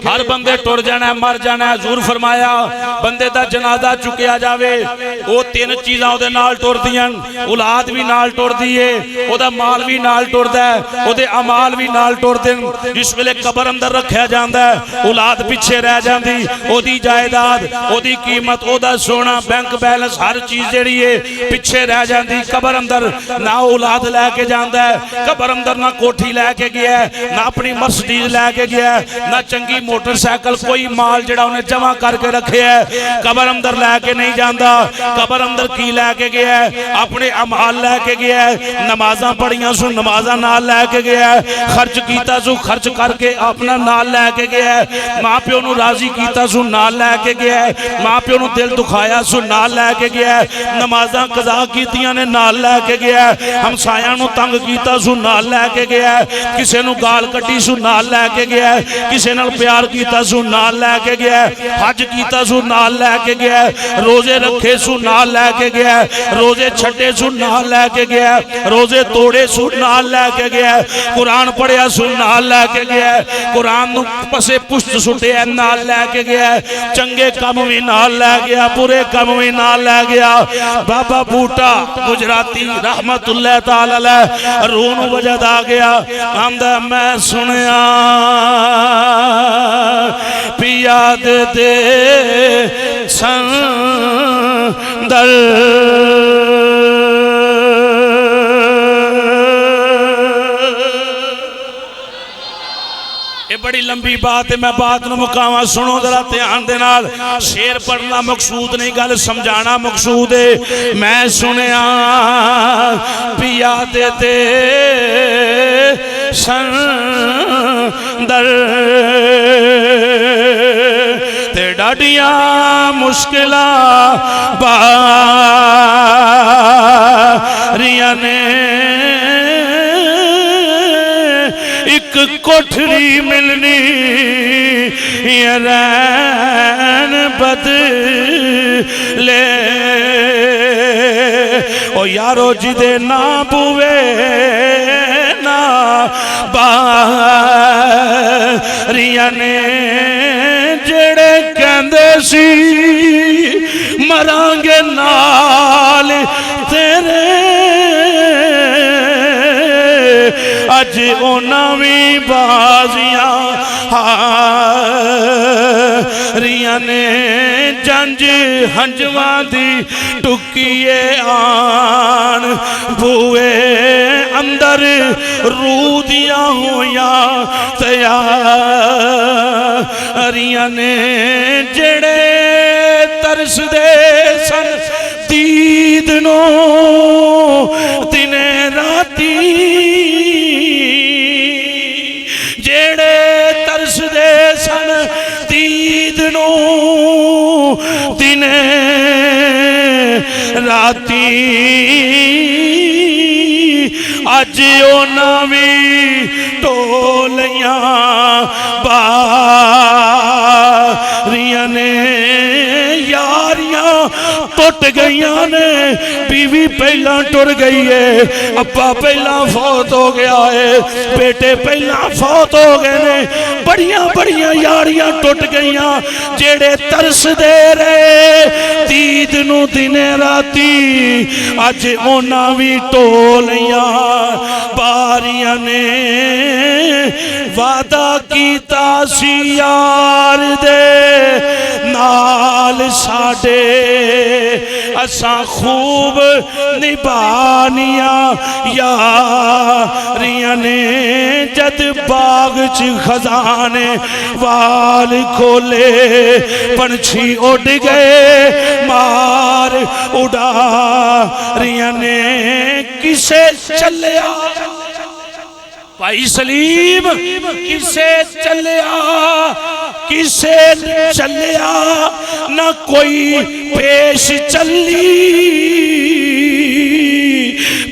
Speaker 1: ہر بندے ٹور جانا ہے, مر جانا ہے. حضور فرمایا بندے دا جنازہ چکیا جاوے وہ تین چیزاں او دے نال ٹور دیاں, اولاد بھی نال ٹور دیئے, او دا مال بھی نال ٹور دے, او دے عمال بھی نال ٹور دیں. جس ویلے قبر اندر رکھیا جاندہ ہے اولاد پیچھے رہ جاندی, او دی جائیداد, او دی قیمت, او دا سونا, بینک بیلنس, ہر چیز جڑی ہے پیچھے رہ جاندی. قبر اندر نہ اولاد لے کے جاندہ ہے, قبر اندر نہ کوٹھی لے کے گیا ہے, نہ اپنی مرسڈیز لے کے گیا ہے, نہ چنگی موٹر سائیکل, کوئی مال جڑا انہیں جمع کر کے رکھے ہے قبر اندر لے کے نہیں جاندہ. قبر اندر کی لے کے گیا ہے, اپنے عمال لے کے گیا ہے, نمازاں پڑھیاں سو نمازاں نال لے کے گیا ہے, خرچ کیتا سو خرچ کر کے اپنا نال لے کے گیا ہے, ماں پیو نو راضی کیتا سو نال لے کے گیا ہے, ماں پیو نو دل دکھایا سو نال لے کے گیا ہے, نمازاں قضا کیتیاں نے نال لے کے گیا ہے, ہمسایاں نو تنگ کیتا سو نال لے کے گیا ہے, کسے نو گال کٹی سو نال لے کے گیا ہے، کسے نال پیار کیتا سو نال لے کے گیا ہے، حج کیتا سو نال لے کے گیا ہے، روزے رکھے سو نال لے کے گیا ہے، روزے چھٹے سو نال لے کے گیا ہے، روزے توڑے سو نال لے کے گیا ہے، قرآن پڑھیا سو نال لے کے گیا ہے، قرآن نو پسے پشت سٹے ہے نال لے کے گیا ہے، چنگے کم بھی نال لے گیا، برے کم بھی نال لے گیا۔ بابا بوٹا گجراتی رحمت اللہ تعالی علیہ رون وجد آ گیا، آمدہ میں سنیا پیاد دے سندر یہ بڑی لمبی بات ہے، میں بات نو مقامہ سنو ذرا دھیان دے نال، شیر پڑھنا مقصود نہیں، گل سمجھانا مقصود ہے۔ میں سنیا پیا دیتے سندر تے ڈاڈیاں مشکلہ باریاں نے ایک کوٹھری ملنی یہ رین بدلے او یارو جدے نا بوے نا باریاں نے جڑے کہندے سی مرانگے نال تیرے اج اوناویں بازیاں ہاریاں نے جنج ہنجواں دی ٹکیے آن بوئے اندر رو دیا ہویاں تیاریاں نے جڑے ترس دے سن دید نو دنے راتی جڑے ترس دے سن دید نو دنے راتی اج اوناویں ٹولیاں باریاں نے یاریاں ٹوٹ گئیاں نے، بیوی پہلا ٹر گئی ہے، ابا پہلا فوت ہو گیا ہے، بیٹے پہلا فوت ہو گئے نے، بڑیاں بڑیاں یاریاں ٹوٹ گئیاں، جیڑے ترس دے رہے دید نو دنے راتی اج اوناویں ٹولیاں باریاں نے وعدہ کیتا سی یار دے نال ساڑے اساں خوب نبھانیاں یاریاں نے جد باغ چ خزانے وال کھولے پنچھی اڑ گئے مار اڑاریاں نے کسے چلیا بھائی سلیم کسے چلیا کسے چلیا نہ کوئی پیش چلی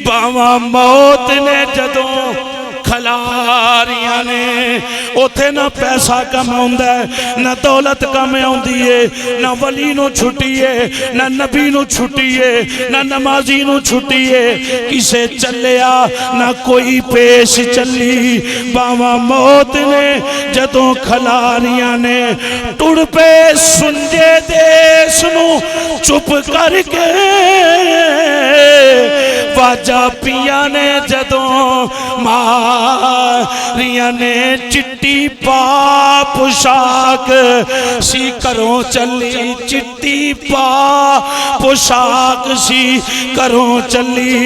Speaker 1: باواں موت نے جدوں کھلاریاں نے اوتھے نہ پیسہ کم ہوندہ ہے نہ دولت کم ہوندی ہے نہ ولی نو چھٹی ہے نہ نبی نو چھٹی ہے نہ نمازی نو چھٹی ہے کسے چلیا نہ کوئی پیش چلی باواں موت نے جدوں کھلاریاں نے ٹڑ پہ سنجے دیس نو چپ کر کے واجہ پیا نے جدوں ماریاں نے چٹی پا پوشاک سی کروں چلی چٹی پا پوشاک سی کروں چلی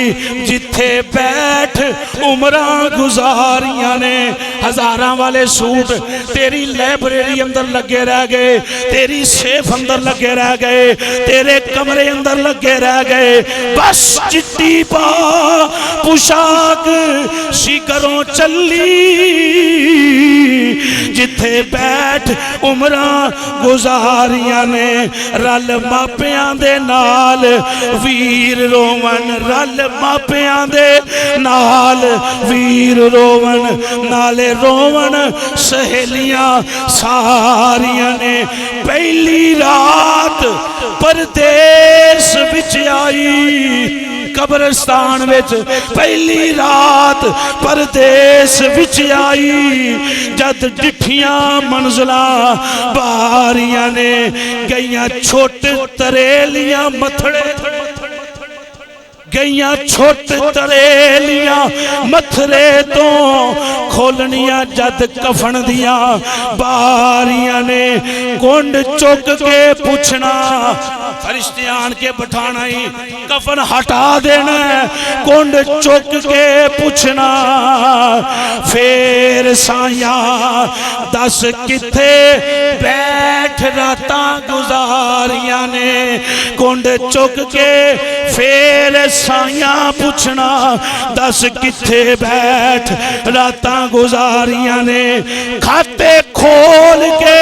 Speaker 1: جتھے بیٹھ عمران گزاریاں نے ہزاراں والے سوٹ تیری لائبریری اندر لگے رہ گئے تیری سیف اندر لگے رہ گئے تیرے کمرے اندر لگے رہ گئے بس چٹی پا پوشاک سی کروں چلی جتھے
Speaker 2: جتھے بیٹھ عمراں گزاریاں نے رل ماپیاں دے نال ویر روون رل ماپیاں دے نال ویر روون نالے روون سہیلیاں ساریاں نے پہلی رات پردیس وچ آئی قبرستان وچ پہلی رات پردیس وچ آئی جد ڈٹھیاں منزلاں باریاں نے گئیاں چھوٹے تریلیاں متھڑے گئیاں چھوٹ تریلیاں متھرے تو کھولنیاں جد کفن دیاں باریاں نے کنڈ چک کے پوچھنا فرشتے آن کے بٹھانا ہی کفن ہٹا دینا کنڈ چک کے پوچھنا پھر سایاں دس کتھے بیٹھ راتاں گزاریاں نے کنڈ چک کے پھر سایاں پوچھنا دس کتھے بیٹھ راتاں گزاریاں نے کھاتے کھول کے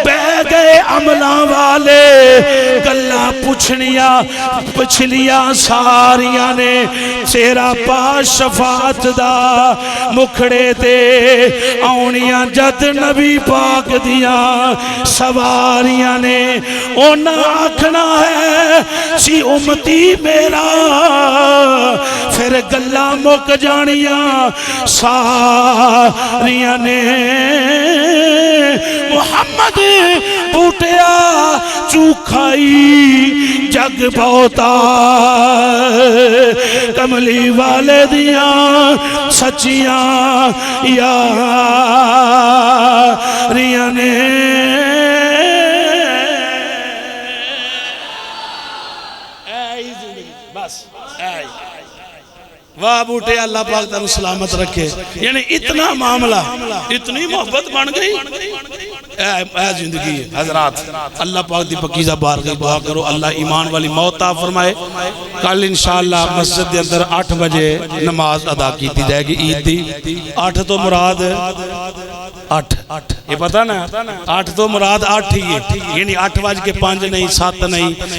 Speaker 2: بہ گئے عملاں والے گلاں پوچھنیاں پچھلیاں ساریاں نے چہرہ پا شفاعت دا مکھڑے تے آنیاں جد نبی پاک دیاں سواریاں نے اونا آکھنا ہے سی امتی میرا پھر گلہ مک جانیاں ساریاں نے محمد بوٹیا چوکھائی جگ بہتا کملی والے دیاں سچیاں یاریاں نے واہ بوٹے اللہ پاک تنو سلامت رکھے یعنی اتنا معاملہ اتنی محبت بن گئی اے زندگی حضرات اللہ پاک دی پکیزہ بارگاہ دعا کرو اللہ ایمان والی موت عطا فرمائے کل انشاءاللہ مسجد دے اندر 8 بجے نماز ادا کی تھی جائے گی عید دی 8 تو مراد 8 یہ پتہ نا 8 تو مراد 8 ہی ہے یعنی 8 بج کے 5 نہیں 7 نہیں